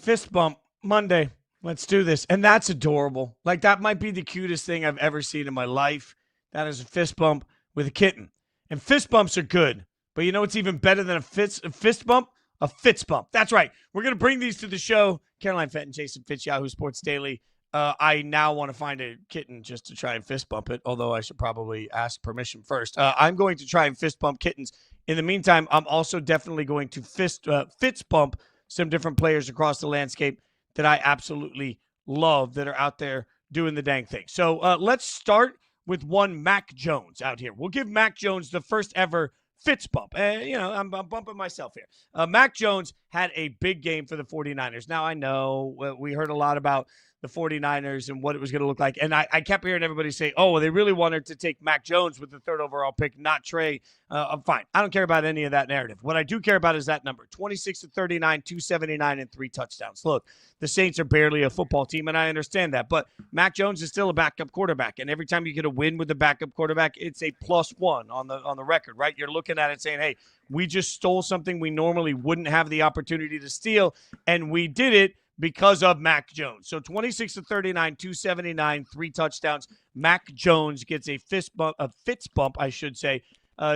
Fist bump Monday. Let's do this. And that's adorable. Like, that might be the cutest thing I've ever seen in my life. That is a fist bump with a kitten. And fist bumps are good. But you know what's even better than a fist bump? A Fitz bump. That's right. We're going to bring these to the show. Caroline Fenton, Jason Fitz, Yahoo Sports Daily. I now want to find a kitten just to try and fist bump it, although I should probably ask permission first. I'm going to try and fist bump kittens. In the meantime, I'm also definitely going to Fitz bump some different players across the landscape that I absolutely love that are out there doing the dang thing. So let's start with one Mac Jones out here. We'll give Mac Jones the first ever Fitz bump. I'm bumping myself here. Mac Jones had a big game for the 49ers. Now, I know we heard a lot about the 49ers and what it was going to look like. And I kept hearing everybody say, oh, well, they really wanted to take Mac Jones with the third overall pick, not Trey. I'm fine. I don't care about any of that narrative. What I do care about is that number, 26-39, 279, and 3 touchdowns. Look, the Saints are barely a football team, and I understand that. But Mac Jones is still a backup quarterback. And every time you get a win with the backup quarterback, it's a +1 on the record, right? You're looking at it saying, hey, we just stole something we normally wouldn't have the opportunity to steal, and we did it because of Mac Jones. So 26-39, 279, 3 touchdowns. Mac Jones gets a Fitz bump, I should say.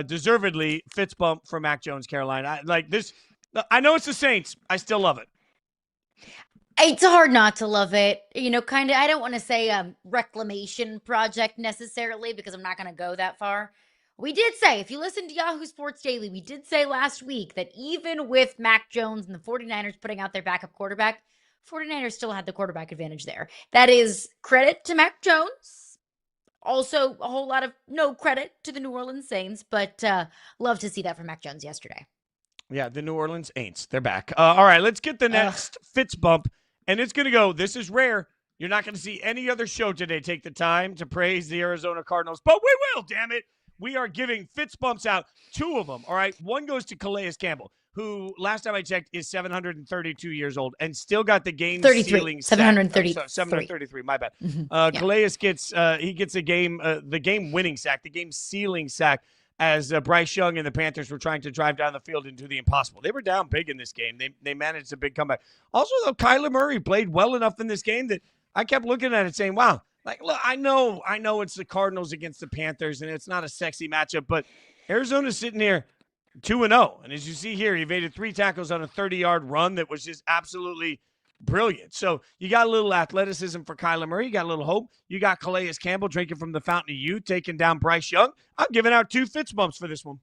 Deservedly, Fitz bump for Mac Jones, Caroline. I know it's the Saints. I still love it. It's hard not to love it. Kind of, I don't want to say reclamation project necessarily because I'm not going to go that far. We did say, if you listen to Yahoo Sports Daily, we did say last week that even with Mac Jones and the 49ers putting out their backup quarterback, 49ers still had the quarterback advantage there. That is credit to Mac Jones. Also, a whole lot of no credit to the New Orleans Saints, but love to see that from Mac Jones yesterday. Yeah, the New Orleans Aints. They're back. All right, let's get the next Fitz bump. And it's going to go, this is rare. You're not going to see any other show today take the time to praise the Arizona Cardinals, but we will, damn it. We are giving Fitz bumps out, 2 of them, all right? One goes to Calais Campbell, who, last time I checked, is 732 years old and still got the game-sealing sack. 733, my bad. Mm-hmm. Calais gets the game-winning sack, the game-sealing sack, as Bryce Young and the Panthers were trying to drive down the field into the impossible. They were down big in this game. They managed a big comeback. Also, though, Kyler Murray played well enough in this game that I kept looking at it saying, wow, like, look, I know it's the Cardinals against the Panthers, and it's not a sexy matchup, but Arizona's sitting here 2-0. And as you see here, he evaded 3 tackles on a 30-yard run that was just absolutely brilliant. So you got a little athleticism for Kyler Murray. You got a little hope. You got Calais Campbell drinking from the fountain of youth, taking down Bryce Young. I'm giving out 2 Fitz bumps for this one.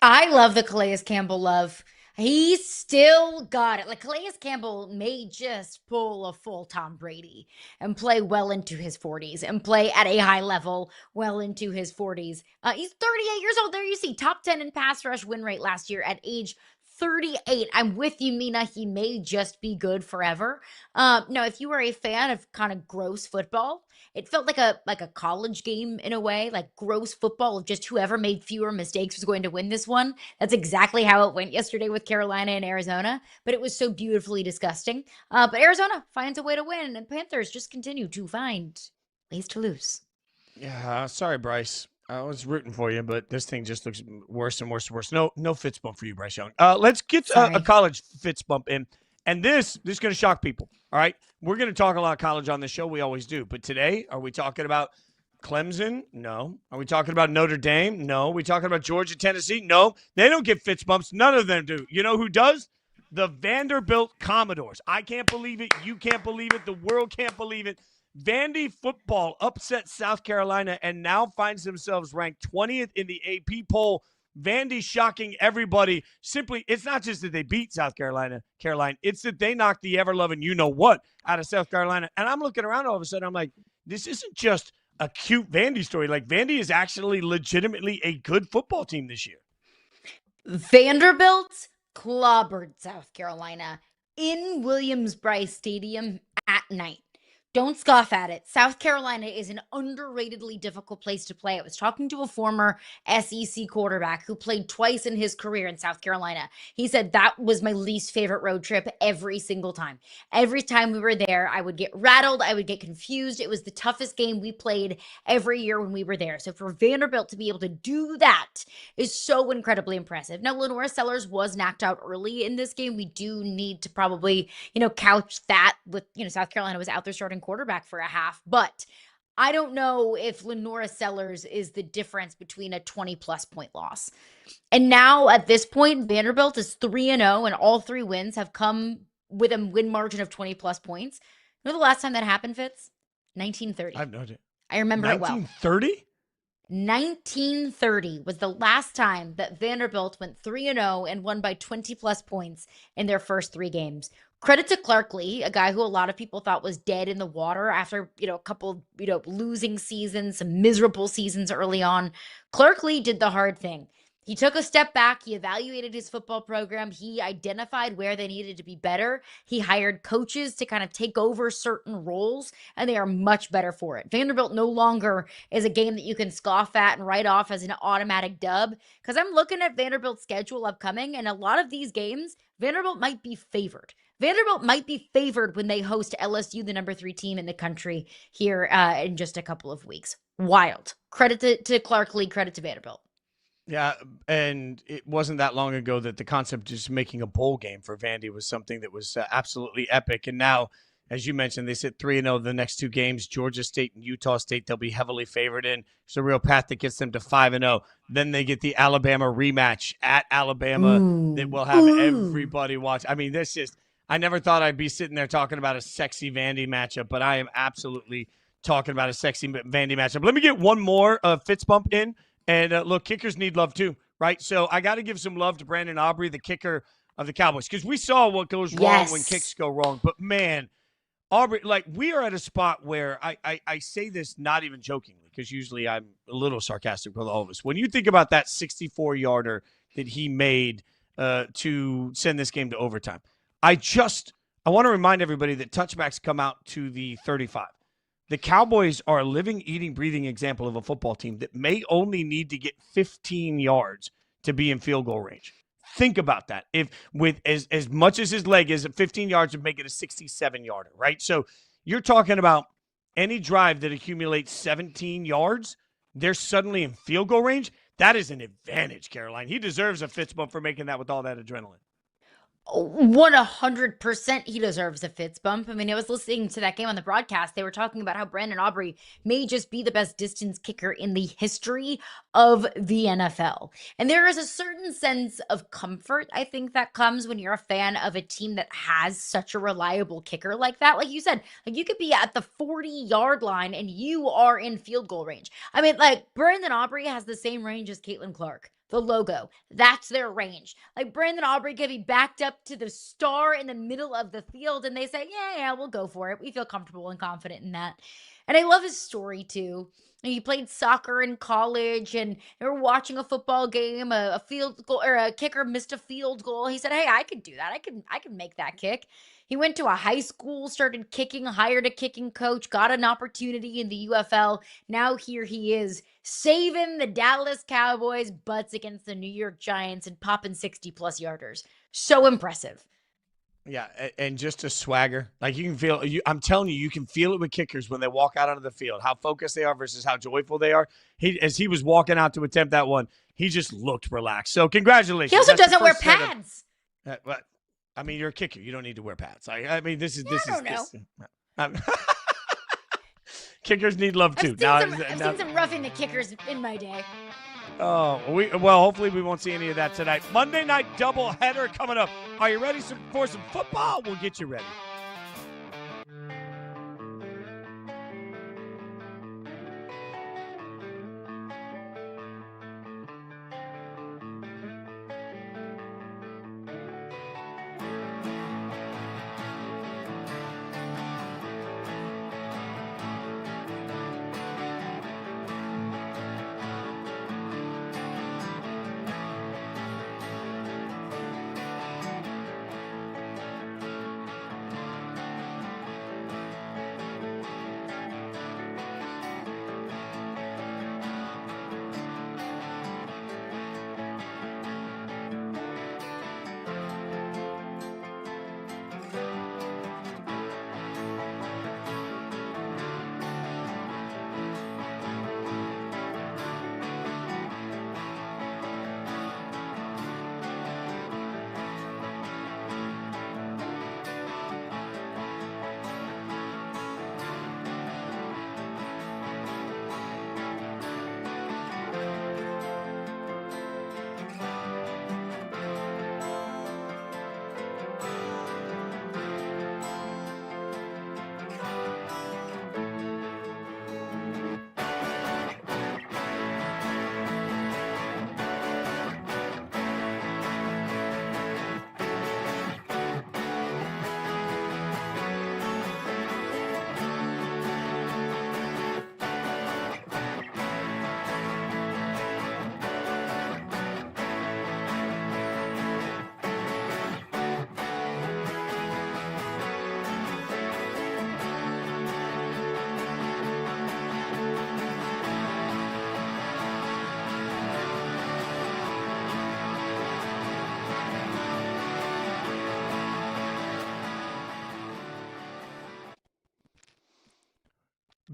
I love the Calais Campbell love. He still got it. Like, Calais Campbell may just pull a full Tom Brady and play well into his 40s and play at a high level well into his 40s. He's 38 years old. There you see, top 10 in pass rush win rate last year at age 38. I'm with you, Mina. He may just be good forever. No, if you were a fan of kind of gross football, it felt like a college game in a way, like gross football of just whoever made fewer mistakes was going to win this one. That's exactly how it went yesterday with Carolina and Arizona, but it was so beautifully disgusting. But Arizona finds a way to win, and Panthers just continue to find ways to lose. Yeah, sorry, Bryce. I was rooting for you, but this thing just looks worse and worse and worse. No Fitz bump for you, Bryce Young. Let's get a college Fitz bump in. And this is going to shock people, all right? We're going to talk a lot of college on this show. We always do. But today, are we talking about Clemson? No. Are we talking about Notre Dame? No. Are we talking about Georgia, Tennessee? No. They don't get Fitz bumps. None of them do. You know who does? The Vanderbilt Commodores. I can't believe it. You can't believe it. The world can't believe it. Vandy football upsets South Carolina and now finds themselves ranked 20th in the AP poll. Vandy shocking everybody. Simply, it's not just that they beat South Carolina, Caroline. It's that they knocked the ever-loving you-know-what out of South Carolina. And I'm looking around all of a sudden, I'm like, this isn't just a cute Vandy story. Like, Vandy is actually legitimately a good football team this year. Vanderbilt clobbered South Carolina in Williams-Brice Stadium at night. Don't scoff at it. South Carolina is an underratedly difficult place to play. I was talking to a former SEC quarterback who played twice in his career in South Carolina. He said that was my least favorite road trip every single time. Every time we were there, I would get rattled. I would get confused. It was the toughest game we played every year when we were there. So for Vanderbilt to be able to do that is so incredibly impressive. Now, Lenora Sellers was knocked out early in this game. We do need to probably, couch that with, South Carolina was out there starting quarterback for a half, but I don't know if Lenora Sellers is the difference between a 20+ point loss. And now at this point, Vanderbilt is 3-0, and all 3 wins have come with a win margin of 20+ points. You know the last time that happened, Fitz? 1930. I have no idea. I remember it well. 1930? 1930 was the last time that Vanderbilt went 3-0 and won by 20+ points in their first 3 games. Credit to Clark Lee, a guy who a lot of people thought was dead in the water after, a couple, losing seasons, some miserable seasons early on. Clark Lee did the hard thing. He took a step back. He evaluated his football program. He identified where they needed to be better. He hired coaches to kind of take over certain roles, and they are much better for it. Vanderbilt no longer is a game that you can scoff at and write off as an automatic dub, because I'm looking at Vanderbilt's schedule upcoming, and a lot of these games, Vanderbilt might be favored. Vanderbilt might be favored when they host LSU, the number 3 team in the country, here in just a couple of weeks. Wild. Credit to Clark Lee, credit to Vanderbilt. Yeah, and it wasn't that long ago that the concept of just making a bowl game for Vandy was something that was absolutely epic. And now, as you mentioned, they sit 3-0 the next 2 games. Georgia State and Utah State, they'll be heavily favored in. It's a real path that gets them to 5-0. Then they get the Alabama rematch at Alabama that will have everybody watch. I mean, I never thought I'd be sitting there talking about a sexy Vandy matchup, but I am absolutely talking about a sexy Vandy matchup. Let me get one more Fitz bump in. And look, kickers need love too, right? So I got to give some love to Brandon Aubrey, the kicker of the Cowboys, because we saw what goes wrong when kicks go wrong. But man, Aubrey, we are at a spot where I say this not even jokingly, because usually I'm a little sarcastic with all of us. When you think about that 64-yarder that he made to send this game to overtime, I want to remind everybody that touchbacks come out to the 35. The Cowboys are a living, eating, breathing example of a football team that may only need to get 15 yards to be in field goal range. Think about that. If with as much as his leg is, at 15 yards would make it a 67-yarder, right? So you're talking about any drive that accumulates 17 yards, they're suddenly in field goal range. That is an advantage, Caroline. He deserves a Fitz bump for making that with all that adrenaline. 100% he deserves a Fitz bump. I mean, I was listening to that game on the broadcast. They were talking about how Brandon Aubrey may just be the best distance kicker in the history of the NFL. And there is a certain sense of comfort, I think, that comes when you're a fan of a team that has such a reliable kicker like that. Like you said, you could be at the 40-yard line and you are in field goal range. I mean, Brandon Aubrey has the same range as Caitlin Clark. The logo, that's their range. Brandon Aubrey could be backed up to the star in the middle of the field, and they say, yeah, we'll go for it. We feel comfortable and confident in that. And I love his story, too. He played soccer in college, and they were watching a football game. A field goal, or a kicker missed a field goal. He said, hey, I could do that. I can make that kick. He went to a high school, started kicking, hired a kicking coach, got an opportunity in the UFL. Now here he is, saving the Dallas Cowboys' butts against the New York Giants and popping 60+ yarders. So impressive. Yeah, and just a swagger. You can feel, I'm telling you, you can feel it with kickers when they walk out onto the field, how focused they are versus how joyful they are. As he was walking out to attempt that one, he just looked relaxed. So congratulations. He also doesn't wear pads. I mean, you're a kicker. You don't need to wear pads. I mean, this is. Kickers need love too. I've seen some roughing the kickers in my day. Oh, well, hopefully we won't see any of that tonight. Monday night doubleheader coming up. Are you ready for some football? We'll get you ready.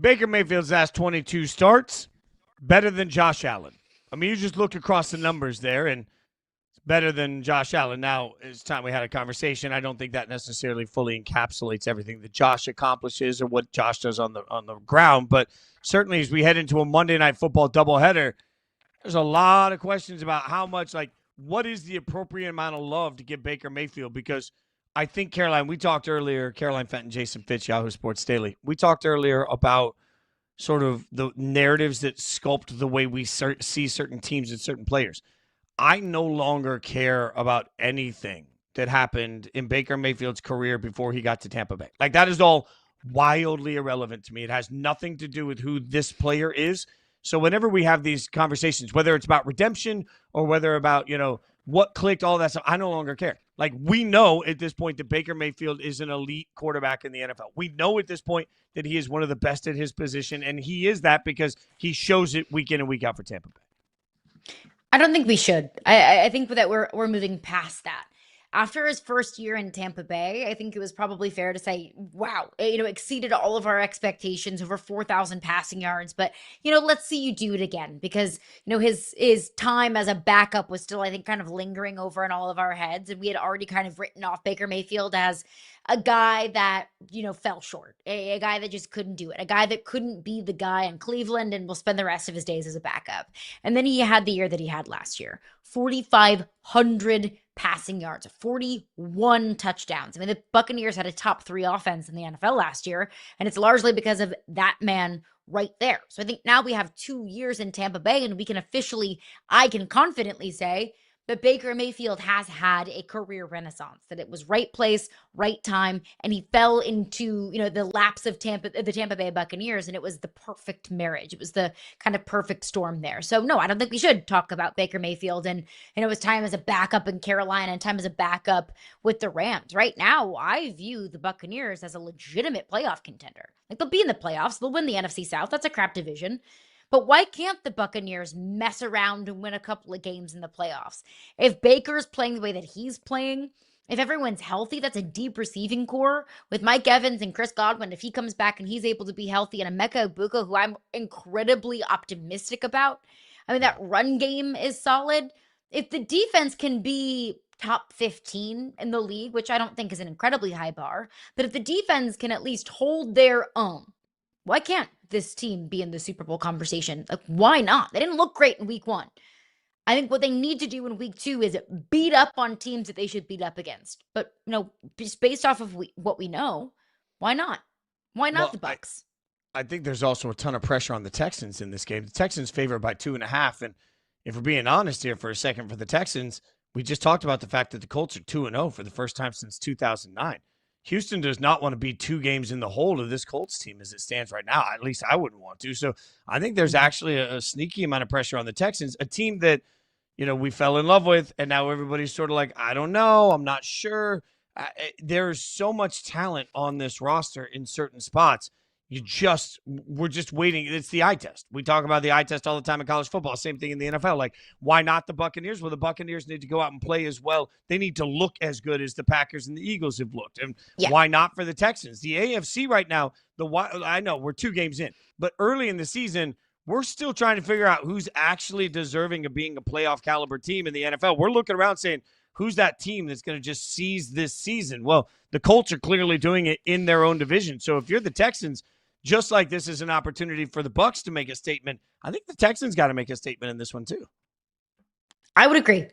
Baker Mayfield's last 22 starts, better than Josh Allen. I mean, you just look across the numbers there, and it's better than Josh Allen. Now, it's time we had a conversation. I don't think that necessarily fully encapsulates everything that Josh accomplishes or what Josh does on the ground. But certainly, as we head into a Monday Night Football doubleheader, there's a lot of questions about how much, like, what is the appropriate amount of love to give Baker Mayfield? Because I think, Caroline, we talked earlier, Caroline Fenton, Jason Fitz, Yahoo Sports Daily. We talked earlier about sort of the narratives that sculpt the way we see certain teams and certain players. I no longer care about anything that happened in Baker Mayfield's career before he got to Tampa Bay. Like, that is all wildly irrelevant to me. It has nothing to do with who this player is. So whenever we have these conversations, whether it's about redemption or whether about, what clicked, all that stuff, I no longer care. Like, we know at this point that Baker Mayfield is an elite quarterback in the NFL. We know at this point that he is one of the best at his position, and he is that because he shows it week in and week out for Tampa Bay. I don't think we should. I think that we're moving past that. After his first year in Tampa Bay, I think it was probably fair to say, wow, exceeded all of our expectations, over 4,000 passing yards. But, let's see you do it again, because, his time as a backup was still, I think, kind of lingering over in all of our heads. And we had already kind of written off Baker Mayfield as a guy that, fell short, a guy that just couldn't do it, a guy that couldn't be the guy in Cleveland and will spend the rest of his days as a backup. And then he had the year that he had last year, 4,500 passing yards, 41 touchdowns. I mean, the Buccaneers had a top 3 offense in the NFL last year, and it's largely because of that man right there. So I think now we have 2 years in Tampa Bay, and I can confidently say that Baker Mayfield has had a career renaissance, that it was right place, right time, and he fell into, the laps of the Tampa Bay Buccaneers, and it was the perfect marriage. It was the kind of perfect storm there. So no, I don't think we should talk about Baker Mayfield and, his time as a backup in Carolina and time as a backup with the Rams. Right now, I view the Buccaneers as a legitimate playoff contender. Like, they'll be in the playoffs. They'll win the NFC South. That's a crap division. But why can't the Buccaneers mess around and win a couple of games in the playoffs? If Baker's playing the way that he's playing, if everyone's healthy, that's a deep receiving core with Mike Evans and Chris Godwin. If he comes back and he's able to be healthy, and Emeka Egbuka, who I'm incredibly optimistic about. I mean, that run game is solid. If the defense can be top 15 in the league, which I don't think is an incredibly high bar, but if the defense can at least hold their own, why can't this team be in the Super Bowl conversation? Like, why not? They didn't look great in week 1. I think what they need to do in week 2 is beat up on teams that they should beat up against. But, just based off of what we know, why not? Why not the Bucs? I think there's also a ton of pressure on the Texans in this game. The Texans favored by 2.5. And if we're being honest here for a second for the Texans, we just talked about the fact that the Colts are 2-0 for the first time since 2009. Houston does not want to be 2 games in the hole of this Colts team as it stands right now. At least I wouldn't want to. So I think there's actually a sneaky amount of pressure on the Texans, a team that, we fell in love with, and now everybody's sort of like, I don't know, I'm not sure. There's so much talent on this roster in certain spots. We're just waiting. It's the eye test. We talk about the eye test all the time in college football. Same thing in the NFL. Like, why not the Buccaneers? Well, the Buccaneers need to go out and play as well. They need to look as good as the Packers and the Eagles have looked. And why not for the Texans? The AFC right now, I know we're 2 games in, but early in the season, we're still trying to figure out who's actually deserving of being a playoff caliber team in the NFL. We're looking around saying, who's that team that's going to just seize this season? Well, the Colts are clearly doing it in their own division. So if you're the Texans, just like this is an opportunity for the Bucs to make a statement, I think the Texans got to make a statement in this one too. I would agree.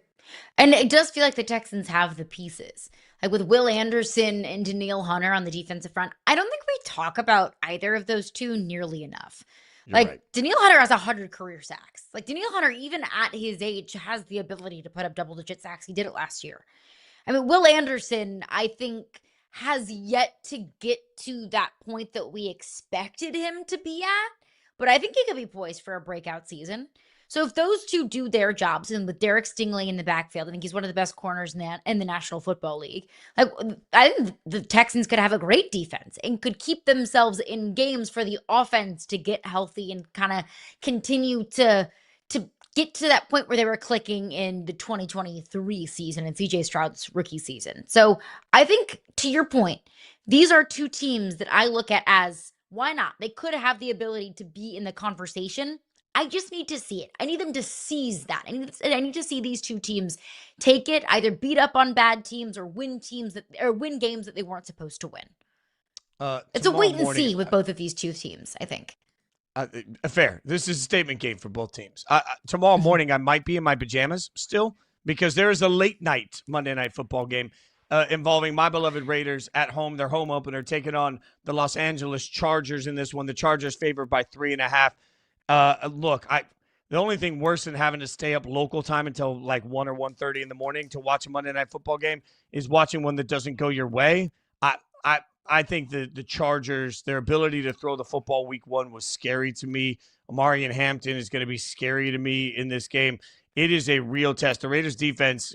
And it does feel like the Texans have the pieces. Like with Will Anderson and Danielle Hunter on the defensive front, I don't think we talk about either of those two nearly enough. Right. Danielle Hunter has 100 career sacks. Like, Danielle Hunter, even at his age, has the ability to put up double-digit sacks. He did it last year. I mean, Will Anderson, I think, has yet to get to that point that we expected him to be at, but I think he could be poised for a breakout season. So if those two do their jobs, and with Derek Stingley in the backfield, I think he's one of the best corners in the National Football League. Like, I think the Texans could have a great defense and could keep themselves in games for the offense to get healthy and kind of continue to get to that point where they were clicking in the 2023 season and CJ Stroud's rookie season. So I think, to your point, these are 2 teams that I look at as Why not? They could have the ability to be in the conversation. I just need to see it. I need them to seize that. I need to see these two teams take it, either beat up on bad teams or win games that they weren't supposed to win. It's a wait and see with both of these two teams, I think. Fair. This is a statement game for both teams. Tomorrow morning, I might be in my pajamas still because there is a late night Monday Night Football game involving my beloved Raiders at home. Their home opener taking on the Los Angeles Chargers in this one. The Chargers favored by 3.5. Look, the only thing worse than having to stay up local time until like 1 or 1:30 in the morning to watch a Monday Night Football game is watching one that doesn't go your way. I think the Chargers, their ability to throw the football week one was scary to me. Amari and Hampton is going to be scary to me in this game. It is a real test. The Raiders defense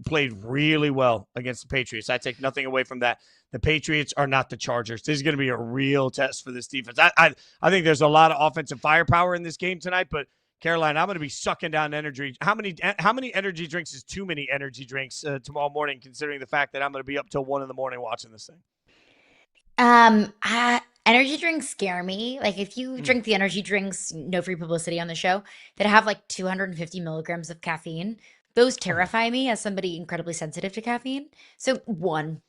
played really well against the Patriots. I take nothing away from that. The Patriots are not the Chargers. This is going to be a real test for this defense. I think there's a lot of offensive firepower in this game tonight, but Caroline, I'm going to be sucking down energy. How many energy drinks is too many energy drinks tomorrow morning, considering the fact that I'm going to be up till 1 a.m. watching this thing? Energy drinks scare me. Like if you drink the energy drinks, no free publicity on the show, that have like 250 milligrams of caffeine, those terrify me as somebody incredibly sensitive to caffeine. So 1.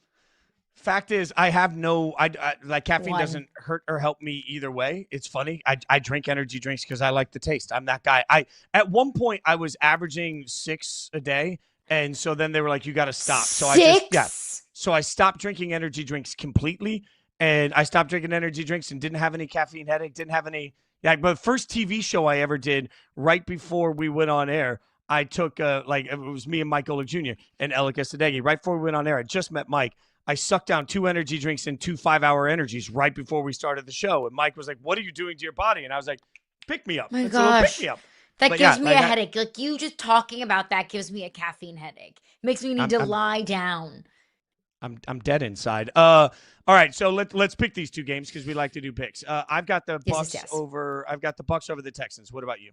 Fact is, I have like caffeine doesn't hurt or help me either way. It's funny. I drink energy drinks because I like the taste. I'm that guy. At one point I was averaging 6 a day, and so then they were like, "You got to stop." So So I stopped drinking energy drinks completely, and I stopped drinking energy drinks and didn't have any caffeine headache. Didn't have any. But the first TV show I ever did, right before we went on air, I took it was me and Mike Golick Jr. and Alec Estadegi. Right before we went on air, I just met Mike. I sucked down 2 energy drinks and 2 5-hour energies right before we started the show. And Mike was like, "What are you doing to your body?" And I was like, "Pick me up." My it's a little gosh. pick me up. That gives me a headache. Like you just talking about that gives me a caffeine headache. Makes me need to lie down. I'm dead inside. All right, so let's pick these two games because we like to do picks. I've got the Bucs over. I've got the Bucs over the Texans. What about you?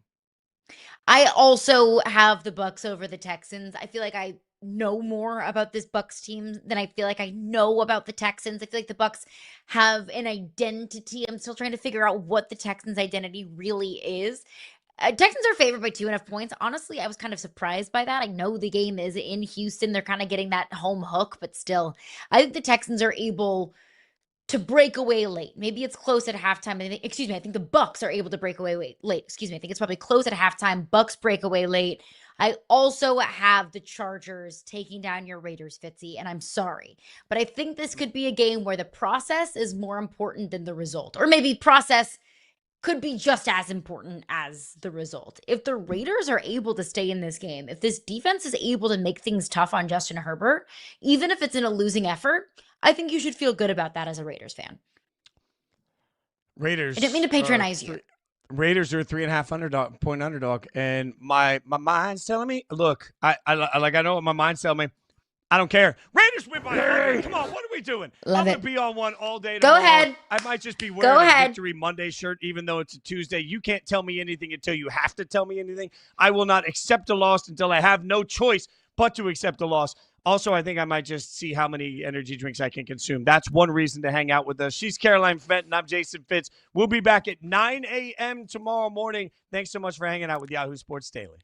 I also have the Bucs over the Texans. I feel like I know more about this Bucs team than I feel like I know about the Texans. I feel like the Bucs have an identity. I'm still trying to figure out what the Texans' identity really is. Texans are favored by 2.5 points. Honestly, I was kind of surprised by that. I know the game is in Houston. They're kind of getting that home hook, but still, I think the Texans are able to break away late. Maybe it's close at halftime. I think the Bucs are able to break away late. I think it's probably close at halftime. Bucs break away late. I also have the Chargers taking down your Raiders, Fitzy, and I'm sorry. But I think this could be a game where the process is more important than the result. Or maybe process could be just as important as the result. If the Raiders are able to stay in this game, if this defense is able to make things tough on Justin Herbert, even if it's in a losing effort, I think you should feel good about that as a Raiders fan. Raiders. I didn't mean to patronize you. Raiders are a 3.5 point underdog, and my mind's telling me, look, I know what my mind's telling me. I don't care. Raiders win by 100. Come on, what are we doing? I'm going to be on one all day tomorrow. Go ahead. I might just be wearing a Victory Monday shirt, even though it's a Tuesday. You can't tell me anything until you have to tell me anything. I will not accept a loss until I have no choice but to accept a loss. Also, I think I might just see how many energy drinks I can consume. That's one reason to hang out with us. She's Caroline Fenton. I'm Jason Fitz. We'll be back at 9 a.m. tomorrow morning. Thanks so much for hanging out with Yahoo Sports Daily.